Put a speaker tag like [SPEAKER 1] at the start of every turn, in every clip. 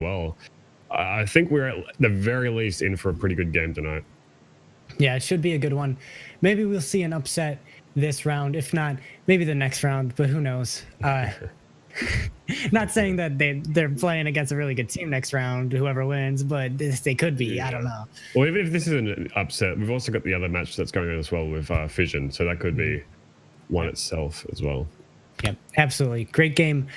[SPEAKER 1] well. I think we're at the very least in for a pretty good game tonight.
[SPEAKER 2] Yeah, it should be a good one. Maybe we'll see an upset this round. If not, maybe the next round, but who knows? Not saying that they're playing against a really good team next round, whoever wins, but they could be. Yeah. I don't know.
[SPEAKER 1] Well, even if this is an upset, we've also got the other match that's going on as well with Fission, so that could be one itself as well.
[SPEAKER 2] Yep, absolutely. Great game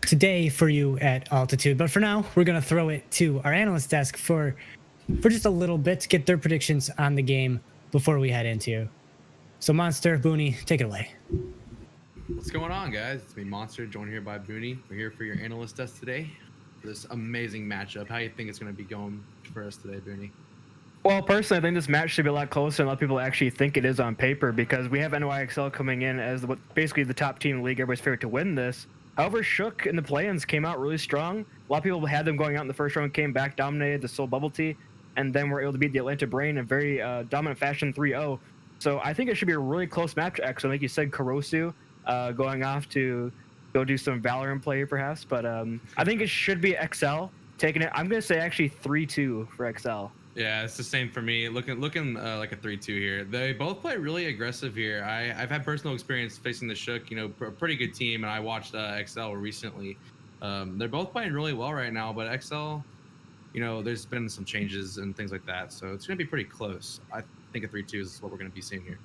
[SPEAKER 2] today for you at Altitude. But for now, we're going to throw it to our analyst desk for just a little bit to get their predictions on the game before we head into. So Monster, Booney, take it away.
[SPEAKER 3] What's going on, guys? It's me, Monster, joined here by Booney. We're here for your analyst desk today for this amazing matchup. How do you think it's going to be going for us today, Booney?
[SPEAKER 4] Well, personally, I think this match should be a lot closer and a lot of people actually think it is on paper because we have NYXL coming in as basically the top team in the league, everybody's favorite to win this. However, Shook in the play-ins came out really strong. A lot of people had them going out in the first round, came back, dominated the Soul Bubble Tea, and then were able to beat the Atlanta Brain in very dominant fashion 3-0. So I think it should be a really close match, actually. Like you said, Kurosu going off to go do some Valorant play perhaps, but I think it should be XL taking it. I'm going to say actually 3-2 for XL.
[SPEAKER 3] Yeah, it's the same for me. Looking like a 3-2 here. They both play really aggressive here. I've had personal experience facing the Shook, a pretty good team, and I watched XL recently. They're both playing really well right now, but XL, there's been some changes and things like that, so it's going to be pretty close. I think a 3-2 is what we're going to be seeing here.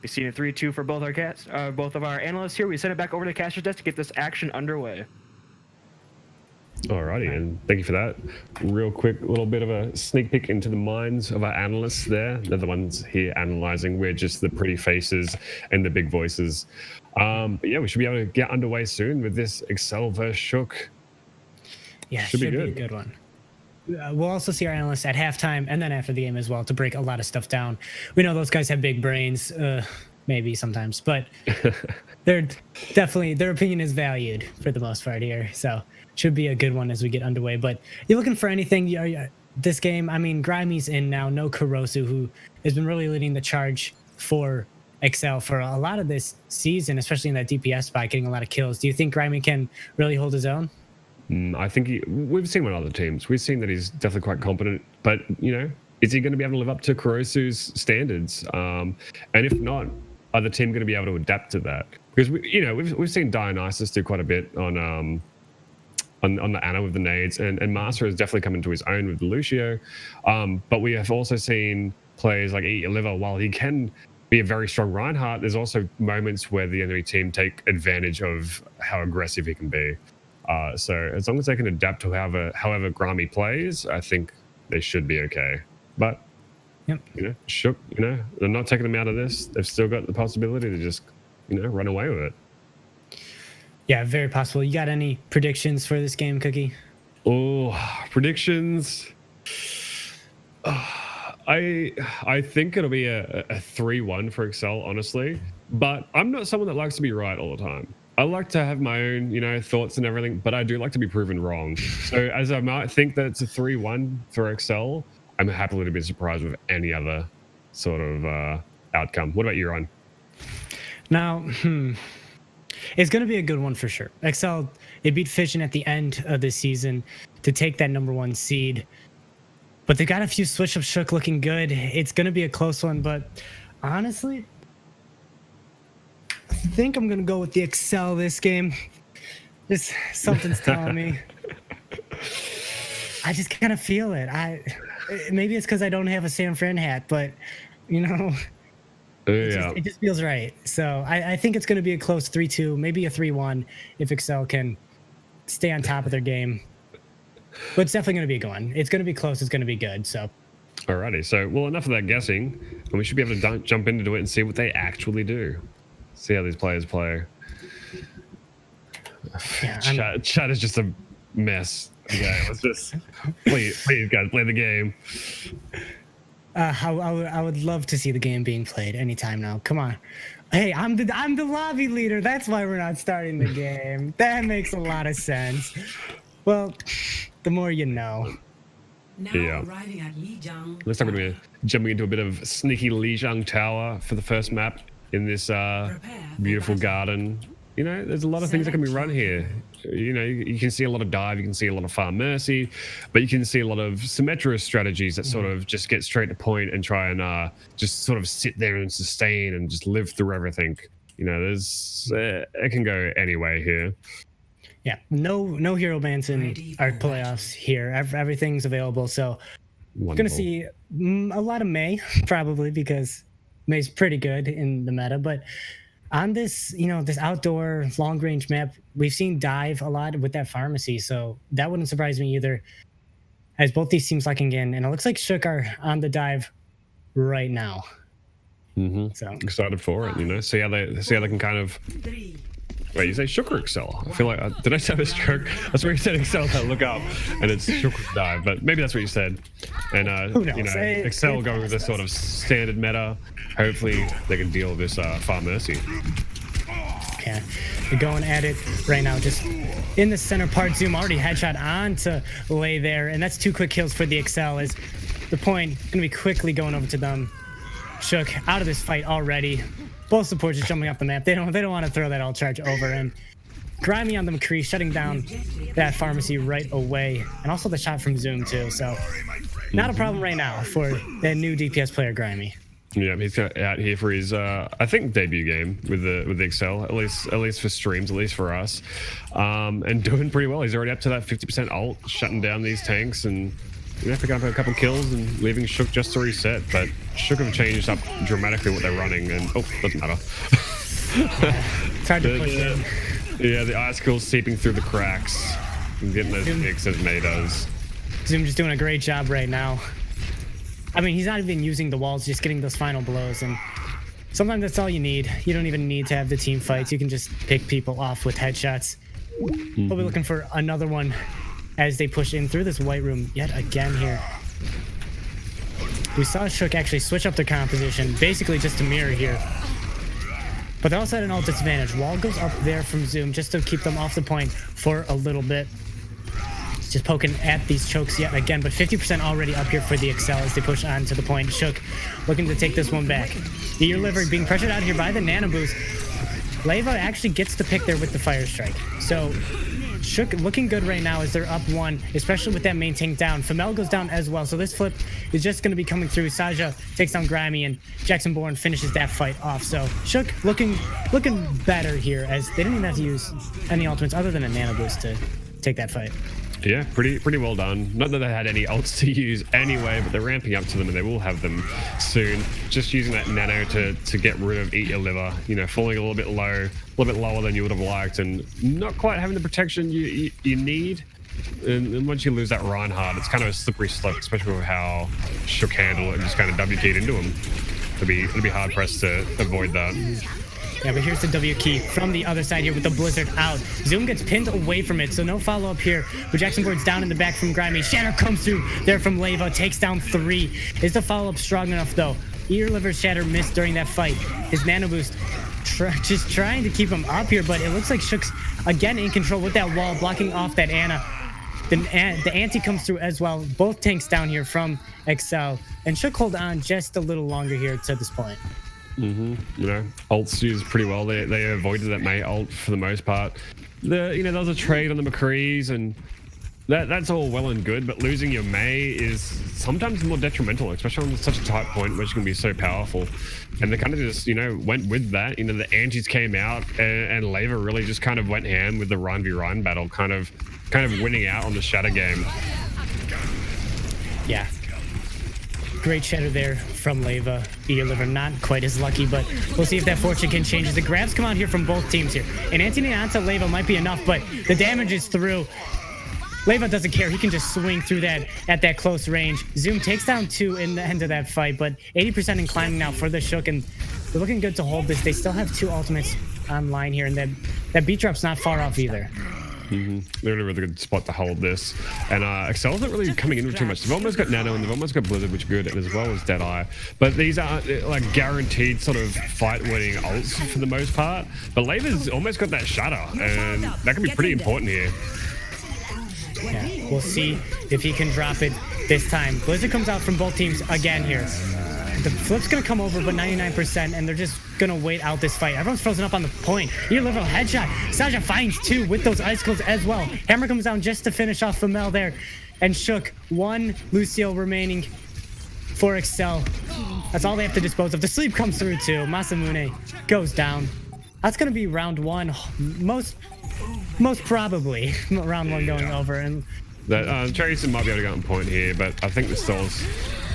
[SPEAKER 4] We've seen a 3-2 for both of our analysts here. We send it back over to the caster's desk to get this action underway.
[SPEAKER 1] Alrighty, and thank you for that. Real quick, little bit of a sneak peek into the minds of our analysts there. They're the ones here analyzing. We're just the pretty faces and the big voices. But yeah, we should be able to get underway soon with this XL versus Shook.
[SPEAKER 2] Yeah, should be a good one. We'll also see our analysts at halftime and then after the game as well to break a lot of stuff down. We know those guys have big brains, maybe sometimes, but they're definitely, their opinion is valued for the most part here. So should be a good one as we get underway. But you're looking for anything this game? I mean, Grimey's in now, no Kurosu, who has been really leading the charge for XL for a lot of this season, especially in that DPS spot, getting a lot of kills. Do you think Grimey can really hold his own?
[SPEAKER 1] I think we've seen with other teams. We've seen that he's definitely quite competent, but is he going to be able to live up to Kurosu's standards? And if not, are the team going to be able to adapt to that? Because we've seen Dionysus do quite a bit on the Ana with the nades, and Master has definitely come into his own with Lucio. But we have also seen players like Eat Your Liver. While he can be a very strong Reinhardt, there's also moments where the enemy team take advantage of how aggressive he can be. So as long as they can adapt to however Grimey plays, I think they should be okay. But Shook, they're not taking them out of this. They've still got the possibility to just run away with it.
[SPEAKER 2] Yeah, very possible. You got any predictions for this game, Cookie?
[SPEAKER 1] Oh, predictions. I think it'll be a 3-1 for XL, honestly. But I'm not someone that likes to be right all the time. I like to have my own, thoughts and everything, but I do like to be proven wrong. So as I might think that it's a 3-1 for XL, I'm happily to be surprised with any other sort of outcome. What about you, Ryan?
[SPEAKER 2] Now, it's going to be a good one for sure. XL, they beat Fission at the end of the season to take that #1 seed. But they got a few switch-up Shook looking good. It's going to be a close one, but honestly, I think I'm going to go with the XL this game. Just something's telling me. I just kind of feel it. Maybe it's because I don't have a San Fran hat, but, it just feels right. So I think it's going to be a close 3-2, maybe a 3-1 if XL can stay on top of their game. But it's definitely going to be a good one. It's going to be close. It's going to be good. So.
[SPEAKER 1] Alrighty. So, well, enough of that guessing. And we should be able to jump into it and see what they actually do. See how these players play. Yeah, chat is just a mess. Okay, let's just please guys, play the game.
[SPEAKER 2] I would love to see the game being played anytime now. Come on. Hey, I'm the lobby leader. That's why we're not starting the game. That makes a lot of sense. Well, the more you know.
[SPEAKER 1] Yeah. Looks like we're going to be jumping into a bit of sneaky Lijiang Tower for the first map in this beautiful garden. There's a lot of things that can be run here. you know, you can see a lot of dive, you can see a lot of farm mercy, but you can see a lot of Symmetra strategies that sort of just get straight to point and try and just sort of sit there and sustain and just live through everything. You know, there's it can go any way here.
[SPEAKER 2] Yeah, no hero bans in our playoffs here. Everything's available, so we're gonna see a lot of Mei probably, because Mei's pretty good in the meta. But on this, you know, this outdoor long range map, we've seen dive a lot with that pharmacy, so that wouldn't surprise me either. As both these teams locking in, and it looks like Shook are on the dive right now.
[SPEAKER 1] So excited for it, you know. See how they can kind of. Wait, you say Shook or Excel? I feel like did I say a stroke? That's where you said Excel. I look up, and it's Shook dive, but maybe that's what you said. And you know, Excel going with this sort of standard meta. Hopefully, they can deal with this Farm Mercy.
[SPEAKER 2] Yeah, they're going at it right now. Just in the center part, Zoom already headshot on to lay there, and that's 2 quick kills for the Excel. As the point gonna be quickly going over to them. Shook out of this fight already. Both supports just jumping off the map. They don't want to throw that ult charge over, and Grimy on the McCree shutting down that pharmacy right away, and also the shot from Zoom too. So not a problem right now for that new DPS player Grimy.
[SPEAKER 1] Yeah, he's out here for his I think debut game with the Excel, at least for streams, at least for us, and doing pretty well. He's already up to that 50% ult, shutting down these tanks, and you have to go up a couple kills and leaving Shook just to reset. But Shook have changed up dramatically what they're running, and doesn't matter.
[SPEAKER 2] It's hard to push in.
[SPEAKER 1] Yeah, the icicles seeping through the cracks and getting those picks as Mei does.
[SPEAKER 2] Zoom just doing a great job right now. I mean, he's not even using the walls, just getting those final blows, and sometimes that's all you need. You don't even need to have the team fights. You can just pick people off with headshots. We'll be looking for another one as they push in through this white room yet again here. We saw Shook actually switch up their composition, basically just to mirror here. But they also had an ult disadvantage. Wall goes up there from Zoom just to keep them off the point for a little bit. Just poking at these chokes yet again, but 50% already up here for the Excel as they push on to the point. Shook looking to take this one back. The Ear Livery being pressured out here by the Nano Boost. Leva actually gets the pick there with the Fire Strike. So Shook looking good right now as they're up 1, especially with that main tank down. Femel goes down as well, so this flip is just going to be coming through. Saja takes down Grimy, and Jackson Bourne finishes that fight off. So Shook looking better here, as they didn't even have to use any ultimates other than a Nano Boost to take that fight.
[SPEAKER 1] Yeah, pretty well done. Not that they had any ults to use anyway, but they're ramping up to them, and they will have them soon. Just using that nano to get rid of Eat Your Liver, you know, falling a little bit lower than you would have liked, and not quite having the protection you need. And once you lose that Reinhardt, it's kind of a slippery slope, especially with how Shook handle it and just kind of W keyed into him. It'll be hard pressed to avoid that.
[SPEAKER 2] Yeah, but here's the W key from the other side here with the Blizzard out. Zoom gets pinned away from it, so no follow-up here. But Jackson Bourne's down in the back from Grimy. Shatter comes through there from Leva, takes down 3. Is the follow-up strong enough, though? Ear Liver Shatter missed during that fight. His Nano Boost just trying to keep him up here, but it looks like Shook's again in control with that wall, blocking off that Ana. The anti comes through as well. Both tanks down here from Excel, and Shook hold on just a little longer here to this point.
[SPEAKER 1] You know, ults used pretty well. They avoided that Mei ult for the most part. There was a trade on the McCrees, and that's all well and good, but losing your Mei is sometimes more detrimental, especially on such a tight point, which can be so powerful. And they kind of just, went with that. The antis came out, and Leva really just kind of went ham with the Ryan v Ryan battle, kind of winning out on the Shatter game.
[SPEAKER 2] Yeah. Great shatter there from Leva. Ear Liver not quite as lucky, but we'll see if that fortune can change. The grabs come out here from both teams here. And Anthony onto Leva might be enough, but the damage is through. Leva doesn't care. He can just swing through that at that close range. Zoom takes down 2 in the end of that fight, but 80% in climbing now for the Shook, and they're looking good to hold this. They still have 2 ultimates online here, and that beat drop's not far off either.
[SPEAKER 1] They're in a really good spot to hold this. And Excel's not really coming in with too much. They've almost got Nano and they've almost got Blizzard, which is good, as well as Deadeye. But these aren't like guaranteed sort of fight-winning ults for the most part. But Leva's almost got that Shatter, and that can be pretty important here.
[SPEAKER 2] Yeah, we'll see if he can drop it this time. Blizzard comes out from both teams again here. The flip's gonna come over, but 99%, and they're just gonna wait out this fight. Everyone's frozen up on the point. Here, little headshot. Saja finds 2 with those icicles as well. Hammer comes down just to finish off Femel there. And Shook, 1 Lucio remaining for Excel. That's all they have to dispose of. The sleep comes through too. Masamune goes down. That's gonna be round 1. Most probably round 1 going over. And
[SPEAKER 1] that Tracer might be able to get on point here, but I think the stalls.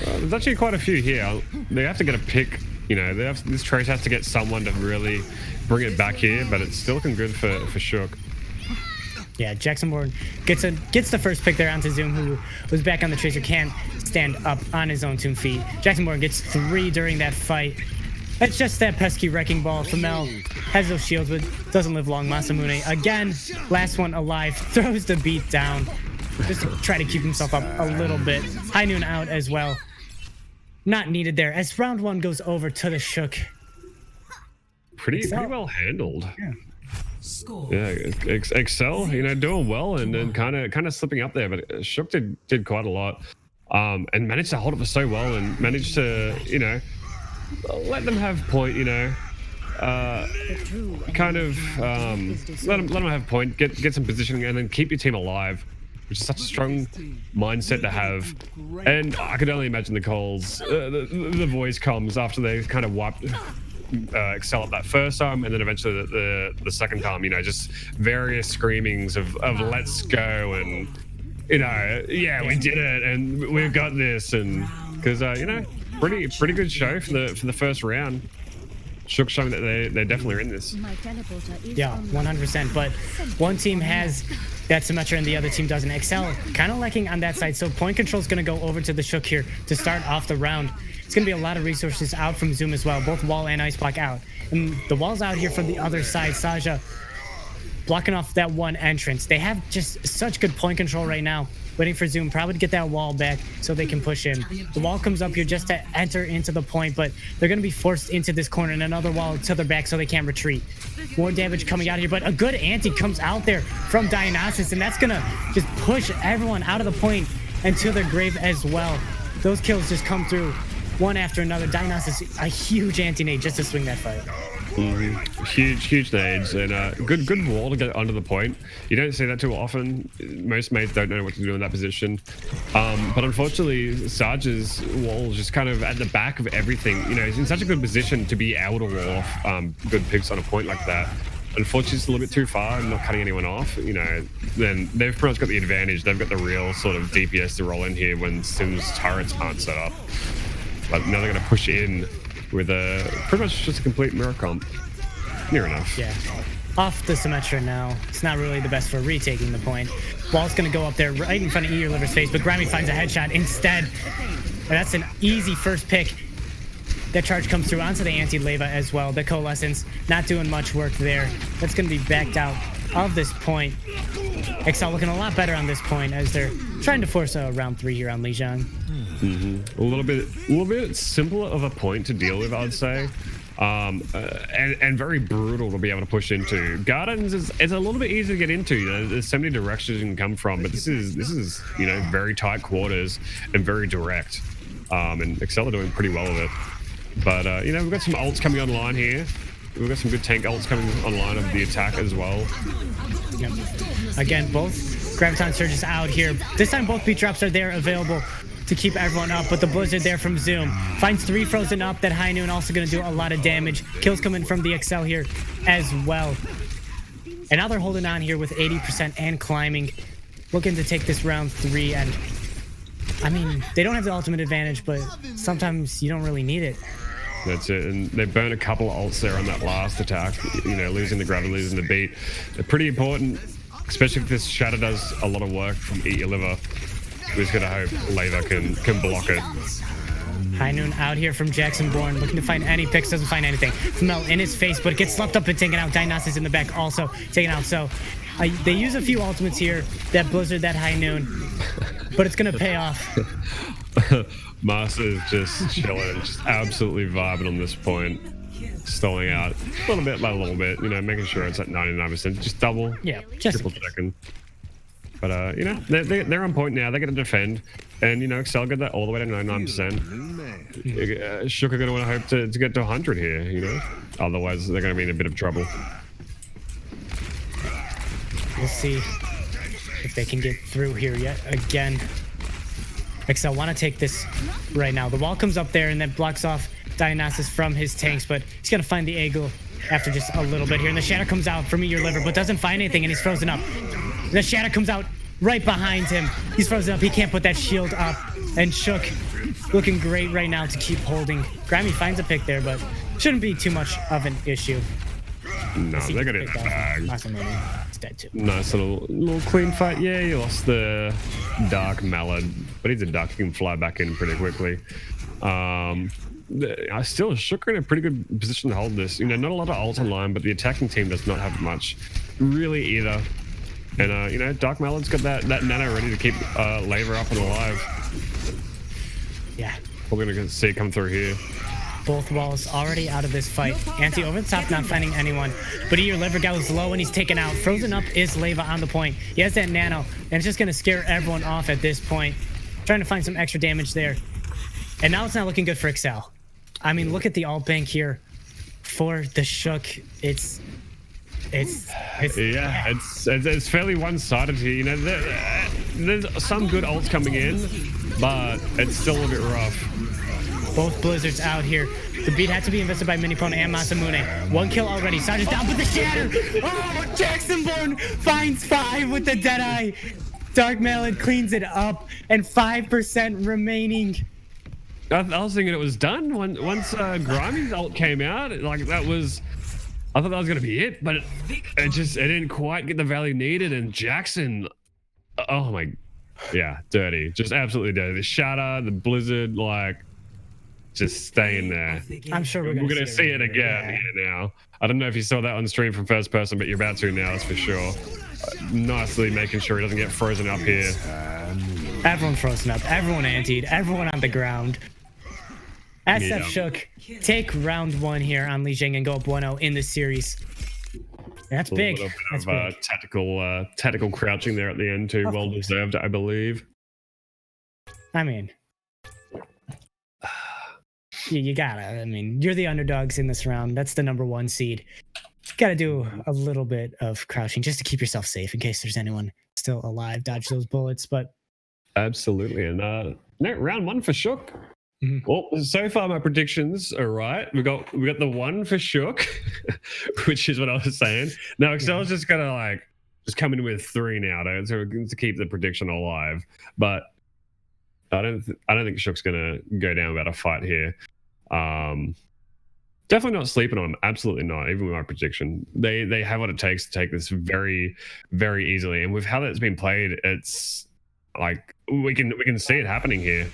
[SPEAKER 1] There's actually quite a few here. They have to get a pick. You know, this Trace has to get someone to really bring it back here, but it's still looking good for Shook.
[SPEAKER 2] Yeah, Jackson Bourne gets the first pick there onto Zoom, who was back on the Tracer, can't stand up on his own 2 feet. Jackson Bourne gets 3 during that fight. It's just that pesky wrecking ball. Femel has those shields, but doesn't live long. Masamune, again, last one alive, throws the beat down. Just to try to keep himself up a little bit. High Noon out as well. Not needed there. As round 1 goes over to the Shook.
[SPEAKER 1] Pretty well handled.
[SPEAKER 2] Yeah.
[SPEAKER 1] Yeah, Excel, you know, doing well and then kind of slipping up there, but Shook did quite a lot, and managed to hold it for so well and managed to, you know, let them have point, you know, kind of let them have point, get some positioning, and then keep your team alive, which is such a strong mindset to have. And I could only imagine Nicole's the voice comes after they kind of wiped Excel up that first time, and then eventually the second time, you know, just various screamings of let's go, and you know, yeah, we did it, and we've got this, and because you know, pretty good show for the first round. Shook showing that they definitely are in this.
[SPEAKER 2] Yeah, 100%. But one team has that Symmetra and the other team doesn't. Excel kind of lacking on that side, so point control is going to go over to the Shook here to start off the round. It's going to be a lot of resources out from Zoom as well, both wall and ice block out. And the wall's out here from the other side. Saja blocking off that one entrance. They have just such good point control right now. Waiting for Zoom probably to get that wall back so they can push in. The wall comes up here just to enter into the point, but they're going to be forced into this corner, and another wall to their back so they can't retreat. More damage coming out here, but a good anti comes out there from Dionysus, and that's going to just push everyone out of the point and to their grave as well. Those kills just come through one after another. Dionysus, a huge anti-nade just to swing that fight.
[SPEAKER 1] Huge nades, and good wall to get under the point. You don't see that too often. Most mates don't know what to do in that position, but unfortunately Sarge's wall is just kind of at the back of everything. You know, he's in such a good position to be able to wall off good picks on a point like that. Unfortunately, it's a little bit too far and not cutting anyone off. You know, then they've pretty much got the advantage. They've got the real sort of DPS to roll in here when Sim's turrets aren't set up. But now they're going to push in with pretty much just a complete mirror comp. Near enough.
[SPEAKER 2] Yeah. Off the Symmetra now. It's not really the best for retaking the point. Ball's going to go up there right in front of Ear Liver's face, but Grimy finds a headshot instead. And that's an easy first pick. That charge comes through onto the anti-Leva as well. The Coalescence not doing much work there. That's going to be backed out of this point. Excel looking a lot better on this point as they're trying to force a round 3 here on Lijiang.
[SPEAKER 1] A little bit simpler of a point to deal with, I'd say, and very brutal to be able to push into. Gardens is a little bit easier to get into. You know, there's so many directions you can come from, but this is you know, very tight quarters and very direct. And Excel are doing pretty well with it. But you know, we've got some ults coming online here. We've got some good tank ults coming online of the attack as well.
[SPEAKER 2] Yep. Again, both Graviton Surges out here. This time both beat drops are there available to keep everyone up, but the Blizzard there from Zoom finds 3 frozen up. That High Noon also going to do a lot of damage. Kills coming from the Excel here as well. And now they're holding on here with 80% and climbing, looking to take this round 3. And I mean, they don't have the ultimate advantage, but sometimes you don't really need it.
[SPEAKER 1] That's it, and they burn a couple of ults there on that last attack. You know, losing the gravity, losing the beat. They're pretty important, especially if this Shatter does a lot of work from Eat Your Liver. We're just gonna hope Leva can block it.
[SPEAKER 2] High Noon out here from Jackson Bourne, looking to find any picks, doesn't find anything. Femel in his face, but gets swept up and taken out. Dionysus in the back also taken out. So they use a few ultimates here, that Blizzard, that High Noon, but it's gonna pay off.
[SPEAKER 1] Master is just chilling, just absolutely vibing on this point. Stalling out a little bit by a little bit, you know, making sure it's at 99%. Just double,
[SPEAKER 2] yeah, just
[SPEAKER 1] triple checking. But you know, they're on point now. They're going to defend, and you know, Excel got that all the way to 99%. Shook are going to want to hope to get to 100 here. You know, otherwise they're going to be in a bit of trouble.
[SPEAKER 2] We'll see if they can get through here yet again. Excel want to take this right now. The wall comes up there and then blocks off Dionysus from his tanks, but he's going to find the angle after just a little bit here. And the Shatter comes out from Meteor Liver, but doesn't find anything, and he's frozen up. The Shatter comes out right behind him. He's frozen up. He can't put that shield up. And Shook looking great right now to keep holding. Grammy finds a pick there, but shouldn't be too much of an issue.
[SPEAKER 1] No, they're going to get that bag.
[SPEAKER 2] He's dead too.
[SPEAKER 1] Nice little clean fight. Yeah, he lost the Dark Mallard, but he's a duck. He can fly back in pretty quickly. I still Shook are in a pretty good position to hold this. You know, not a lot of ult online, but the attacking team does not have much really either. And you know, Dark Mallard's got that nano ready to keep Laver up and alive.
[SPEAKER 2] Yeah,
[SPEAKER 1] We're gonna see it come through here.
[SPEAKER 2] Both walls already out of this fight. Anti over the top, not finding anyone. But your Liver goes low and he's taken out. Frozen up is Leva on the point. He has that nano, and it's just gonna scare everyone off at this point. Trying to find some extra damage there. And now it's not looking good for Excel. I mean, look at the ult bank here for the Shook. It's
[SPEAKER 1] fairly one-sided here. You know, there's some good ults coming in, but it's still a bit rough.
[SPEAKER 2] Both Blizzards out here. The beat had to be invested by Minipone and Masamune. 1 kill already. Sarge's down with the Shatter. Oh, Jacksonborn finds 5 with the Deadeye. Dark Mallard cleans it up, and 5% remaining.
[SPEAKER 1] I was thinking it was done once Grimey's ult came out. Like I thought that was gonna be it, but it didn't quite get the value needed. And Jackson, oh my, yeah, dirty, just absolutely dirty. The Shatter, the Blizzard, like just staying there.
[SPEAKER 2] I'm sure we're gonna
[SPEAKER 1] see it again here now. I don't know if you saw that on stream from first person, but you're about to now, that's for sure. Nicely making sure he doesn't get frozen up here.
[SPEAKER 2] Everyone frozen up, everyone antied, everyone on the ground. SF Shook take round 1 here on Li Jing and go up 1-0 in the series. That's big.
[SPEAKER 1] A little bit of tactical crouching there at the end too. Well deserved, I believe.
[SPEAKER 2] I mean, you gotta. I mean, you're the underdogs in this round. That's the #1 seed. Gotta do a little bit of crouching just to keep yourself safe in case there's anyone still alive. Dodge those bullets, but
[SPEAKER 1] absolutely. And round 1 for Shook. Mm-hmm. Well, so far my predictions are right. We got the 1 for Shook, which is what I was saying. Now Excel's just gonna just come in with 3 now to keep the prediction alive. But I don't think Shook's gonna go down without a fight here. Definitely not sleeping on him. Absolutely not. Even with my prediction, they have what it takes to take this very, very easily. And with how that's been played, it's like we can see it happening here.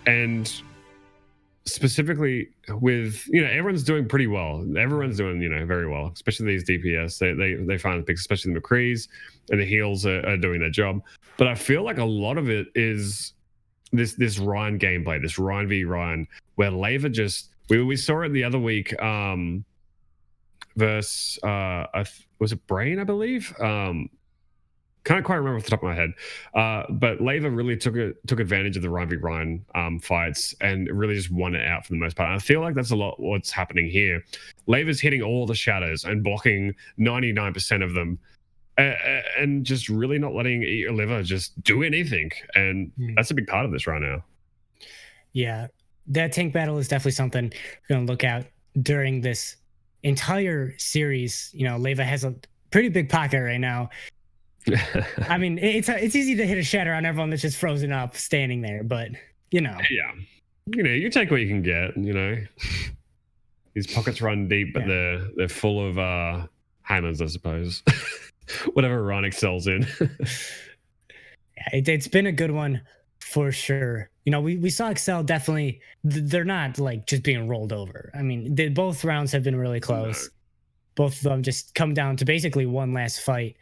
[SPEAKER 1] And specifically with, you know, everyone's doing pretty well. Everyone's doing, you know, very well, especially these DPS. They find the picks, especially the McCrees and the heals are doing their job. But I feel like a lot of it is this Ryan gameplay, this Ryan v Ryan, where Laver just we saw it the other week versus was it Brain, I believe. Can't quite remember off the top of my head, but Laver really took advantage of the Ryan v Ryan fights and really just won it out for the most part. And I feel like that's a lot what's happening here. Laver's hitting all the shadows and blocking 99% of them, and just really not letting Liver just do anything. And that's a big part of this right now.
[SPEAKER 2] Yeah, that tank battle is definitely something we're going to look at during this entire series. You know, Leva has a pretty big pocket right now. I mean, it's easy to hit a Shatter on everyone that's just frozen up, standing there. But you know,
[SPEAKER 1] you take what you can get. You know, these pockets run deep, but they're full of hammers, I suppose. Whatever Ron excels in.
[SPEAKER 2] It's been a good one for sure. You know, we saw Excel definitely. They're not like just being rolled over. I mean, both rounds have been really close. No. Both of them just come down to basically one last fight.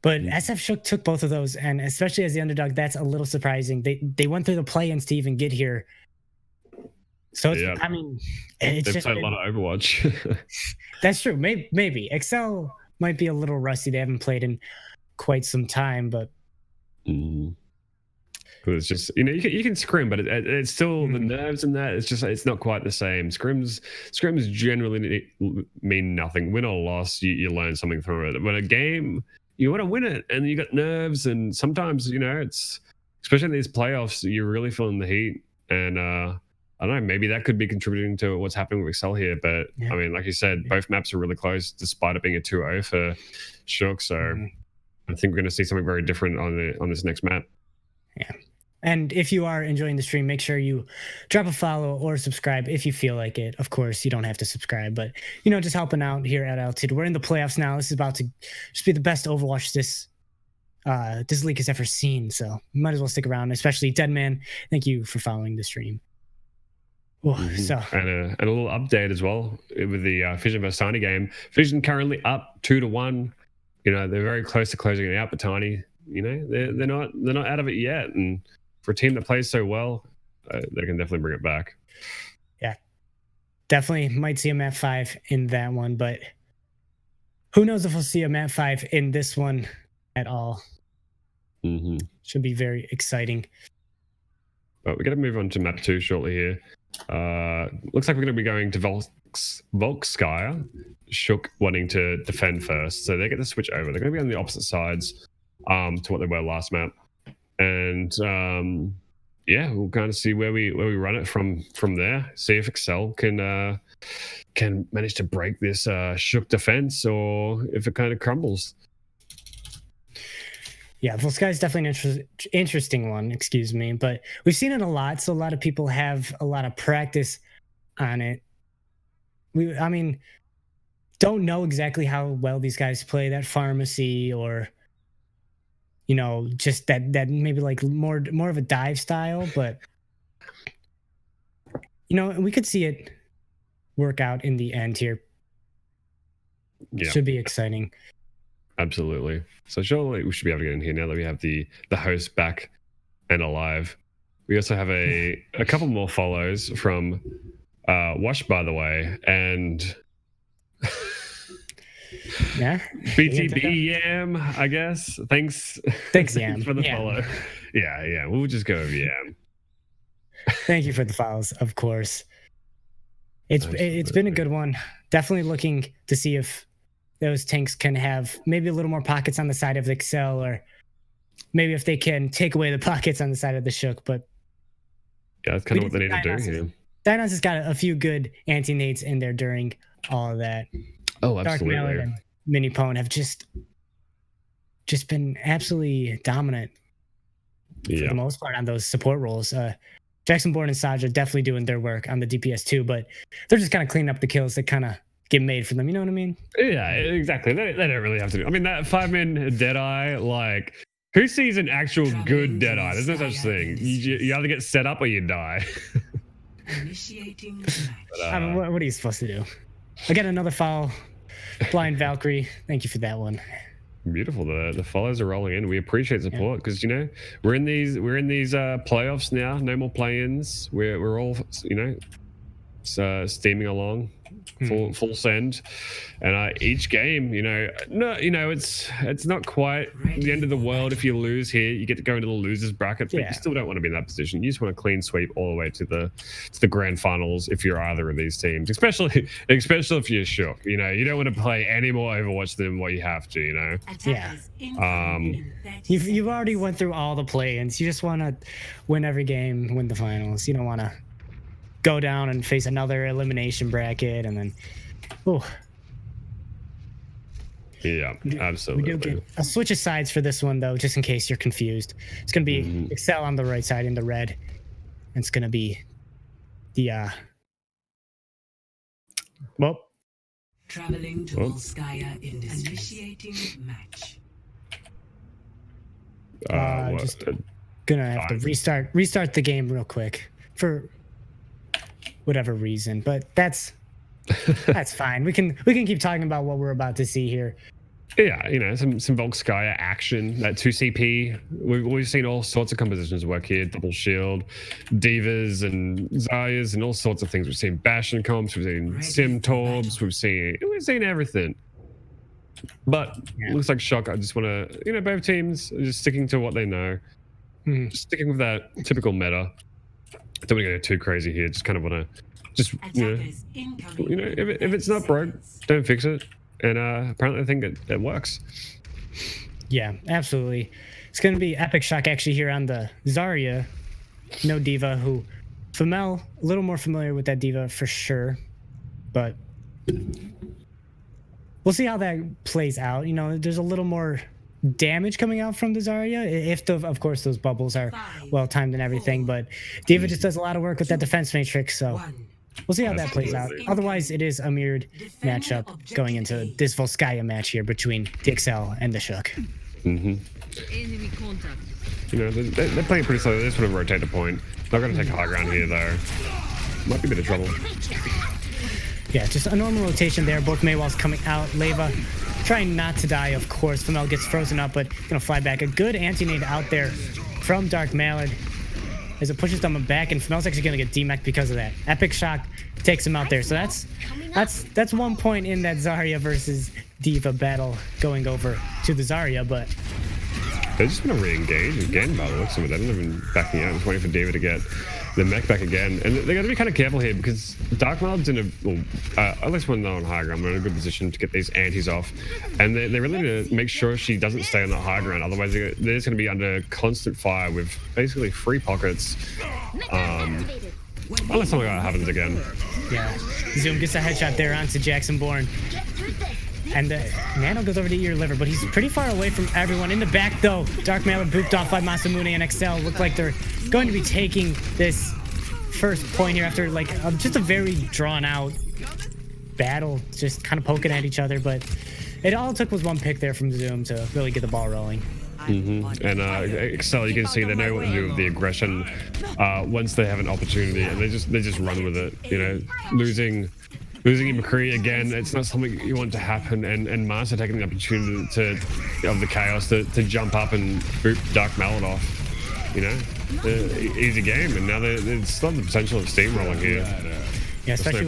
[SPEAKER 2] But SF Shook took both of those, and especially as the underdog, that's a little surprising. They went through the play-ins to even get here. So it's, I mean, it's
[SPEAKER 1] they've
[SPEAKER 2] just
[SPEAKER 1] played a lot of Overwatch.
[SPEAKER 2] That's true. Maybe Excel might be a little rusty. They haven't played in quite some time, but
[SPEAKER 1] it's just, you know, you can scrim, but it's still the nerves in that. It's just, it's not quite the same. Scrims generally mean nothing. Win or loss, you learn something from it. But a game, you want to win it, and you got nerves, and sometimes, you know, it's, especially in these playoffs, you're really feeling the heat, and I don't know, maybe that could be contributing to what's happening with Excel here. But I mean, like you said, both maps are really close, despite it being a 2-0 for Shook. So I think we're going to see something very different on this next map.
[SPEAKER 2] Yeah. And if you are enjoying the stream, make sure you drop a follow or subscribe if you feel like it. Of course, you don't have to subscribe, but, you know, just helping out here at Altitude. We're in the playoffs now. This is about to just be the best Overwatch this league has ever seen. So you might as well stick around, especially Deadman. Thank you for following the stream. So
[SPEAKER 1] and a little update as well with the Fission vs Tiny game. Fission currently up 2-1. You know, they're very close to closing it out, but Tiny, you know, they're not out of it yet. And for a team that plays so well, they can definitely bring it back.
[SPEAKER 2] Yeah, definitely might see a map 5 in that one, but who knows if we'll see a map 5 in this one at all. Should be very exciting.
[SPEAKER 1] But we're going to move on to map 2 shortly here. Looks like we're going to be going to Volskaya. Shook wanting to defend first, so they get to switch over. They're going to be on the opposite sides to what they were last map. And yeah, we'll kind of see where we run it from there. See if Excel can manage to break this Shook defense, or if it kind of crumbles.
[SPEAKER 2] Yeah, Volskaya is definitely an interesting one. Excuse me, but we've seen it a lot, so a lot of people have a lot of practice on it. I mean, don't know exactly how well these guys play that pharmacy, or, you know, just that maybe like more of a dive style, but, you know, we could see it work out in the end here. Yeah. Should be exciting.
[SPEAKER 1] Absolutely. So surely we should be able to get in here now that we have the host back and alive. We also have a couple more follows from Wash, by the way, and
[SPEAKER 2] yeah,
[SPEAKER 1] BTB Yam, I guess. Thanks
[SPEAKER 2] Yam,
[SPEAKER 1] for the follow. Yeah, we'll just go with Yam.
[SPEAKER 2] Thank you for the follows, of course. It's been a good one. Definitely looking to see if those tanks can have maybe a little more pockets on the side of Excel, or maybe if they can take away the pockets on the side of the Shook. But
[SPEAKER 1] yeah, that's kind of what they need to do here.
[SPEAKER 2] Dinos has got a few good anti-nades in there during all of that.
[SPEAKER 1] Oh, absolutely.
[SPEAKER 2] Dark Mallard and Mini Pwn have just been absolutely dominant for the most part on those support roles. Jackson Bourne and Saja definitely doing their work on the DPS too, but they're just kind of cleaning up the kills that kind of get made for them. You know what I mean?
[SPEAKER 1] Yeah, exactly. They don't really have to do. I mean, that 5-man Deadeye, like, who sees an actual good Deadeye? There's no such thing. You either get set up or you die.
[SPEAKER 5] Initiating
[SPEAKER 2] but, I mean, what are you supposed to do? I got another foul. Blind Valkyrie. Thank you for that one.
[SPEAKER 1] Beautiful. The follows are rolling in. We appreciate support because, you know, we're in these playoffs now. No more play-ins. We're all, you know, steaming along. Full send, and each game, it's not quite the end of the world if you lose here. You get to go into the losers bracket, but you still don't want to be in that position. You just want a clean sweep all the way to the grand finals if you're either of these teams, especially if you're Shook. You know, you don't want to play any more Overwatch than what you have to. You know,
[SPEAKER 2] you've already went through all the play-ins. You just want to win every game, win the finals. You don't want to go down and face another elimination bracket, and then
[SPEAKER 1] yeah, absolutely.
[SPEAKER 2] We do get a switch of sides for this one though, just in case you're confused. It's gonna be Excel on the right side in the red, and it's gonna be the
[SPEAKER 5] traveling to Volskaya initiating match.
[SPEAKER 2] Just gonna have to restart the game real quick for whatever reason, but that's fine. We can keep talking about what we're about to see here.
[SPEAKER 1] Yeah, you know, some Volskaya action. That 2CP. We've seen all sorts of compositions work here. Double shield, divas and Zayas and all sorts of things. We've seen Bastion comps. We've seen Sim Torbs. We've seen everything. But
[SPEAKER 2] Yeah.
[SPEAKER 1] looks like Shock. I just want to, both teams are just sticking to what they know, just sticking with that typical meta. Don't want to go too crazy here. Just kind of want to, just
[SPEAKER 5] Attackers incoming.
[SPEAKER 1] if it's not broke, don't fix it. And apparently, I think it works.
[SPEAKER 2] Yeah, absolutely. It's going to be Epic Shock actually here on the Zarya. No Diva, who Femel, a little more familiar with that Diva for sure. But we'll see how that plays out. There's a little more damage coming out from the Zarya, if of course those bubbles are well timed and everything. But Diva just does a lot of work with that defense matrix, so we'll see how that plays out. Otherwise, it is a mirrored matchup going into this Volskaya match here between DXL and the Shook.
[SPEAKER 6] Enemy contact.
[SPEAKER 1] They're playing pretty slowly. They just want to rotate the point. Not going to take high ground here though. Might be a bit of trouble.
[SPEAKER 2] Yeah, just a normal rotation there. Both Maywalls coming out. Leva trying not to die, of course. Femel gets frozen up, but gonna fly back. A good anti-nade out there from Dark Mallard as it pushes them back, and Femel's actually gonna get demeched because of that. Epic Shock takes him out there. So that's 1 point in that Zarya versus Diva battle going over to the Zarya, but
[SPEAKER 1] They just want to re-engage again by the looks of it. They're not even backing out. Just waiting for Diva to get the mech back again. And they got to be kind of careful here because Dark Mallard's in at least when they're on high ground, they're in a good position to get these antis off. And they really need to make sure she doesn't stay on the high ground. Otherwise, they're just going to be under constant fire with basically free pockets. Unless something like that happens again.
[SPEAKER 2] yeah. Zoom gets a headshot there onto Jackson Bourne. And Nano goes over to Ear Liver, but he's pretty far away from everyone. In the back, though, Dark Mallard booped off by Masamune and XL. Look like they're going to be taking this first point here after just a very drawn-out battle, just kind of poking at each other. But it all took was one pick there from Zoom to really get the ball rolling.
[SPEAKER 1] And Excel, you can see they know what to do with the aggression once they have an opportunity, and they just run with it. Losing in McCree again, it's not something you want to happen. And Mars are taking the opportunity of the chaos to jump up and boot Dark Mallard off. Easy game, and now there's still the potential of steamrolling here.
[SPEAKER 2] Yeah, especially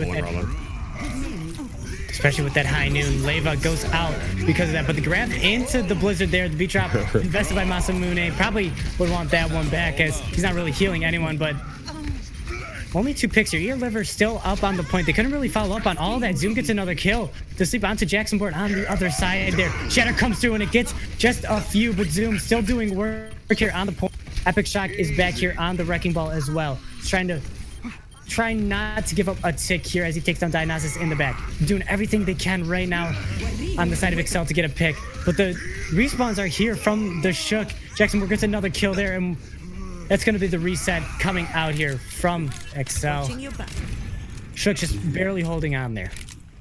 [SPEAKER 2] with that high noon. Leva goes out because of that, but the grab into the blizzard there, the beat drop invested by Masamune, probably would want that one back as he's not really healing anyone, but only 2 picks here. Ear Liver still up on the point. They couldn't really follow up on all that. Zoom gets another kill to sleep onto Jackson Bourne on the other side there. Shatter comes through and it gets just a few, but Zoom still doing work here on the point. Epic Shock is back here on the Wrecking Ball as well. He's trying not to give up a tick here as he takes down Dionysus in the back. Doing everything they can right now on the side of Excel to get a pick. But the respawns are here from the Shook. Jackson Bourne gets another kill there, and that's going to be the reset coming out here from Excel. Shook just barely holding on there.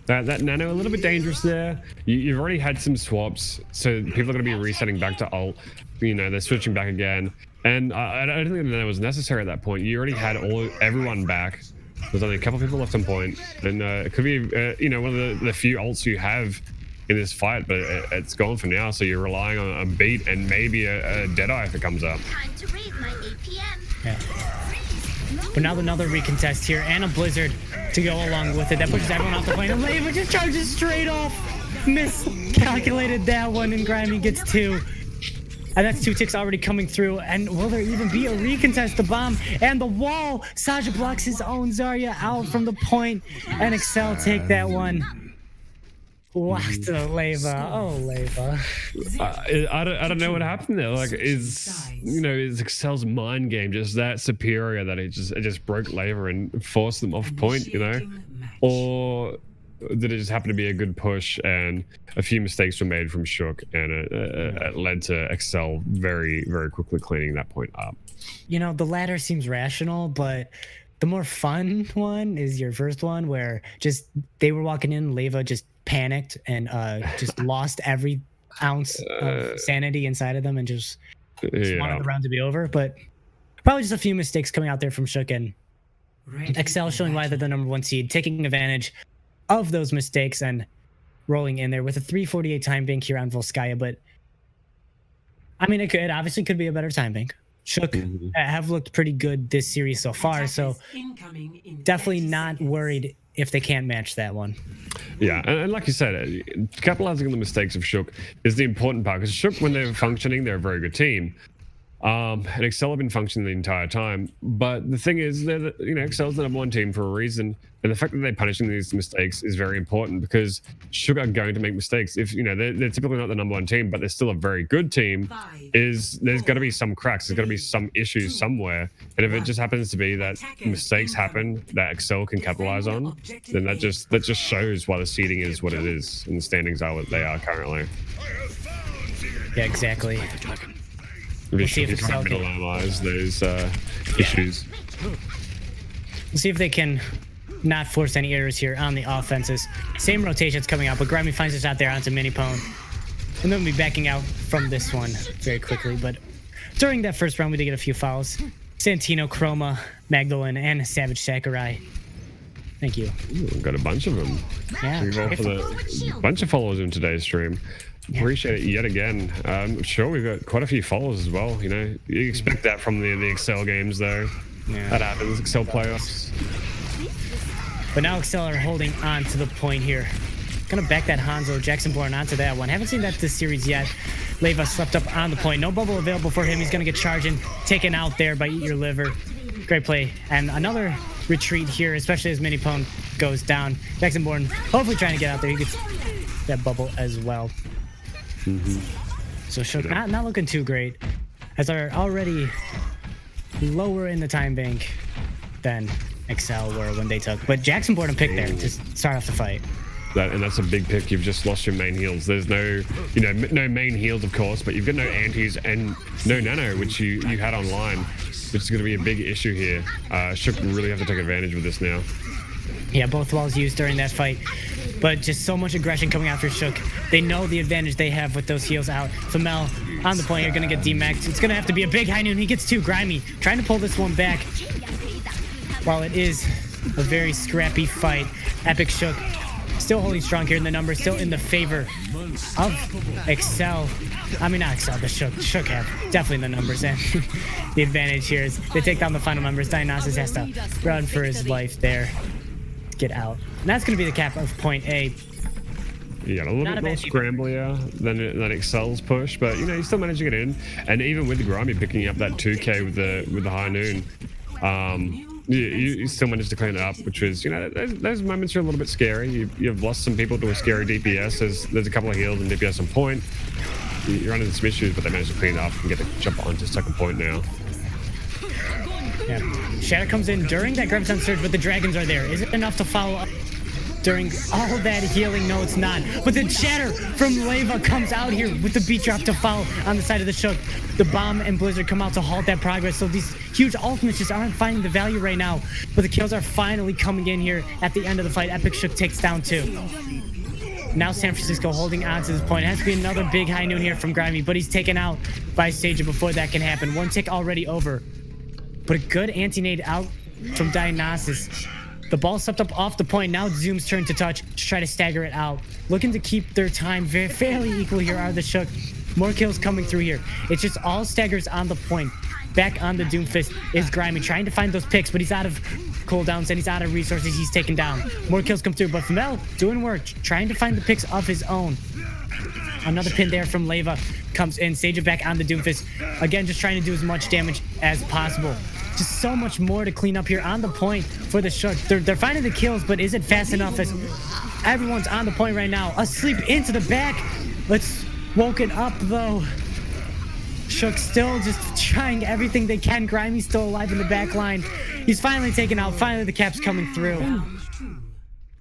[SPEAKER 1] That Nano a little bit dangerous there. You've already had some swaps, so people are going to be resetting back to ult. They're switching back again. And I don't think the Nano was necessary at that point. You already had everyone back. There's only a couple people left on point. And it could be, one of the few ults you have in this fight, but it's gone for now. So you're relying on a beat and maybe a Deadeye if it comes up.
[SPEAKER 7] Time to raise my APM.
[SPEAKER 2] Yeah. But now another recontest here and a blizzard to go along with it. That pushes everyone off the plane. And Leva just charges straight off. Miscalculated that one, and Grimy gets 2. And that's 2 ticks already coming through. And will there even be a recontest? The bomb and the wall. Saja blocks his own Zarya out from the point, and Excel take that one. Wow, to Leva. Oh, Leva.
[SPEAKER 1] I don't know what happened there. Is Excel's mind game just that superior that it just broke Leva and forced them off point, or did it just happen to be a good push and a few mistakes were made from Shook, and it led to Excel very, very quickly cleaning that point up?
[SPEAKER 2] The latter seems rational, but the more fun one is your first one, where just they were walking in, Leva just panicked and just lost every ounce of sanity inside of them and just wanted the round to be over. But probably just a few mistakes coming out there from Shook, and Excel showing why they're the #1 seed, taking advantage of those mistakes and rolling in there with a 3:48 time bank here on Volskaya. But I mean, it obviously could be a better time bank. Shook have looked pretty good this series so far, so definitely not worried if they can't match that one.
[SPEAKER 1] Yeah, and like you said, capitalizing on the mistakes of Shook is the important part, because Shook, when they're functioning, they're a very good team. And Excel have been functioning the entire time, but the thing is, Excel's the #1 team for a reason, and the fact that they're punishing these mistakes is very important, because Shook are going to make mistakes. If they're typically not the #1 team, but they're still a very good team. There's got to be some cracks, there's got to be some issues somewhere, and if it just happens to be that mistakes happen that Excel can capitalize on, then that just shows why the seeding is what it is and the standings are what they are currently.
[SPEAKER 2] Yeah, exactly.
[SPEAKER 1] We'll see if Excel can minimize those issues.
[SPEAKER 2] We'll see if they can not force any errors here on the offenses. Same rotations coming out, but Grimy finds us out there onto Minipone. And then we'll be backing out from this one very quickly. But during that first round, we did get a few fouls. Santino, Chroma, Magdalene, and Savage Sakurai. Thank you.
[SPEAKER 1] Ooh, we've got a bunch of them.
[SPEAKER 2] Yeah.
[SPEAKER 1] We've got a bunch of followers in today's stream. Yeah. Appreciate it yet again. Sure, we've got quite a few followers as well. You expect that from the Excel games, though. Yeah. That happens. Excel playoffs.
[SPEAKER 2] But now Excel are holding on to the point here. Gonna back that Hanzo Jackson Bourne onto that one. Haven't seen that this series yet. Leva slept up on the point. No bubble available for him. He's gonna get charging, taken out there by Eat Your Liver. Great play. And another retreat here, especially as Minipone goes down. Jackson Bourne hopefully trying to get out there. He gets that bubble as well. So Shook not looking too great, as they're already lower in the time bank than Excel were when they took. But Jackson Bourne picked there to start off the fight.
[SPEAKER 1] And that's a big pick. You've just lost your main heals. There's no main heals, of course, but you've got no antis and no nano, which you had online, which is going to be a big issue here. Shook really have to take advantage of this now.
[SPEAKER 2] Yeah, both walls used during that fight, but just so much aggression coming after Shook. They know the advantage they have with those heals out. Femel on the point here, gonna get demaxed. It's gonna have to be a big high noon. He gets two. Grimy trying to pull this one back. While it is a very scrappy fight, Epic Shook still holding strong here in the numbers, still in the favor of Excel. I mean, not Excel, the Shook. Shook have definitely the numbers, and the advantage here is they take down the final members. Dionysus has to run for his life there. Get out. And that's going to be the cap of point A.
[SPEAKER 1] Yeah, a little bit more scramblier than Excel's push, but you still managed to get in. And even with the Grimy picking up that 2K with the high noon, you still managed to clean it up, which was those moments are a little bit scary. You've lost some people to a scary DPS. There's a couple of heals and DPS on point. You're running into some issues, but they managed to clean it up and get to jump onto second point now.
[SPEAKER 2] Yeah. Shatter comes in during that Graviton surge, but the dragons are there. Is it enough to follow up during all that healing? No, it's not. But the Shatter from Leva comes out here with the beat drop to follow on the side of the Shook. The bomb and Blizzard come out to halt that progress. So these huge ultimates just aren't finding the value right now. But the kills are finally coming in here at the end of the fight. Epic Shook takes down 2. Now San Francisco holding on to this point. It has to be another big high noon here from Grimy, but he's taken out by Saja before that can happen. One tick already over. But a good anti-nade out from Dionysus. The ball swept up off the point. Now Zoom's turn to touch to try to stagger it out. Looking to keep their time fairly equal here are the Shook. More kills coming through here. It's just all staggers on the point. Back on the Doomfist is Grimy trying to find those picks, but he's out of cooldowns and he's out of resources. He's taken down. More kills come through, but Femel doing work, trying to find the picks of his own. Another pin there from Leva comes in. Saja back on the Doomfist. Again, just trying to do as much damage as possible. Just so much more to clean up here on the point for the Shook. They're finding the kills, but is it fast enough as everyone's on the point right now? Asleep into the back. Let's woken up though. Shook still just trying everything they can. Grimy's still alive in the back line. He's finally taken out. Finally the cap's coming through.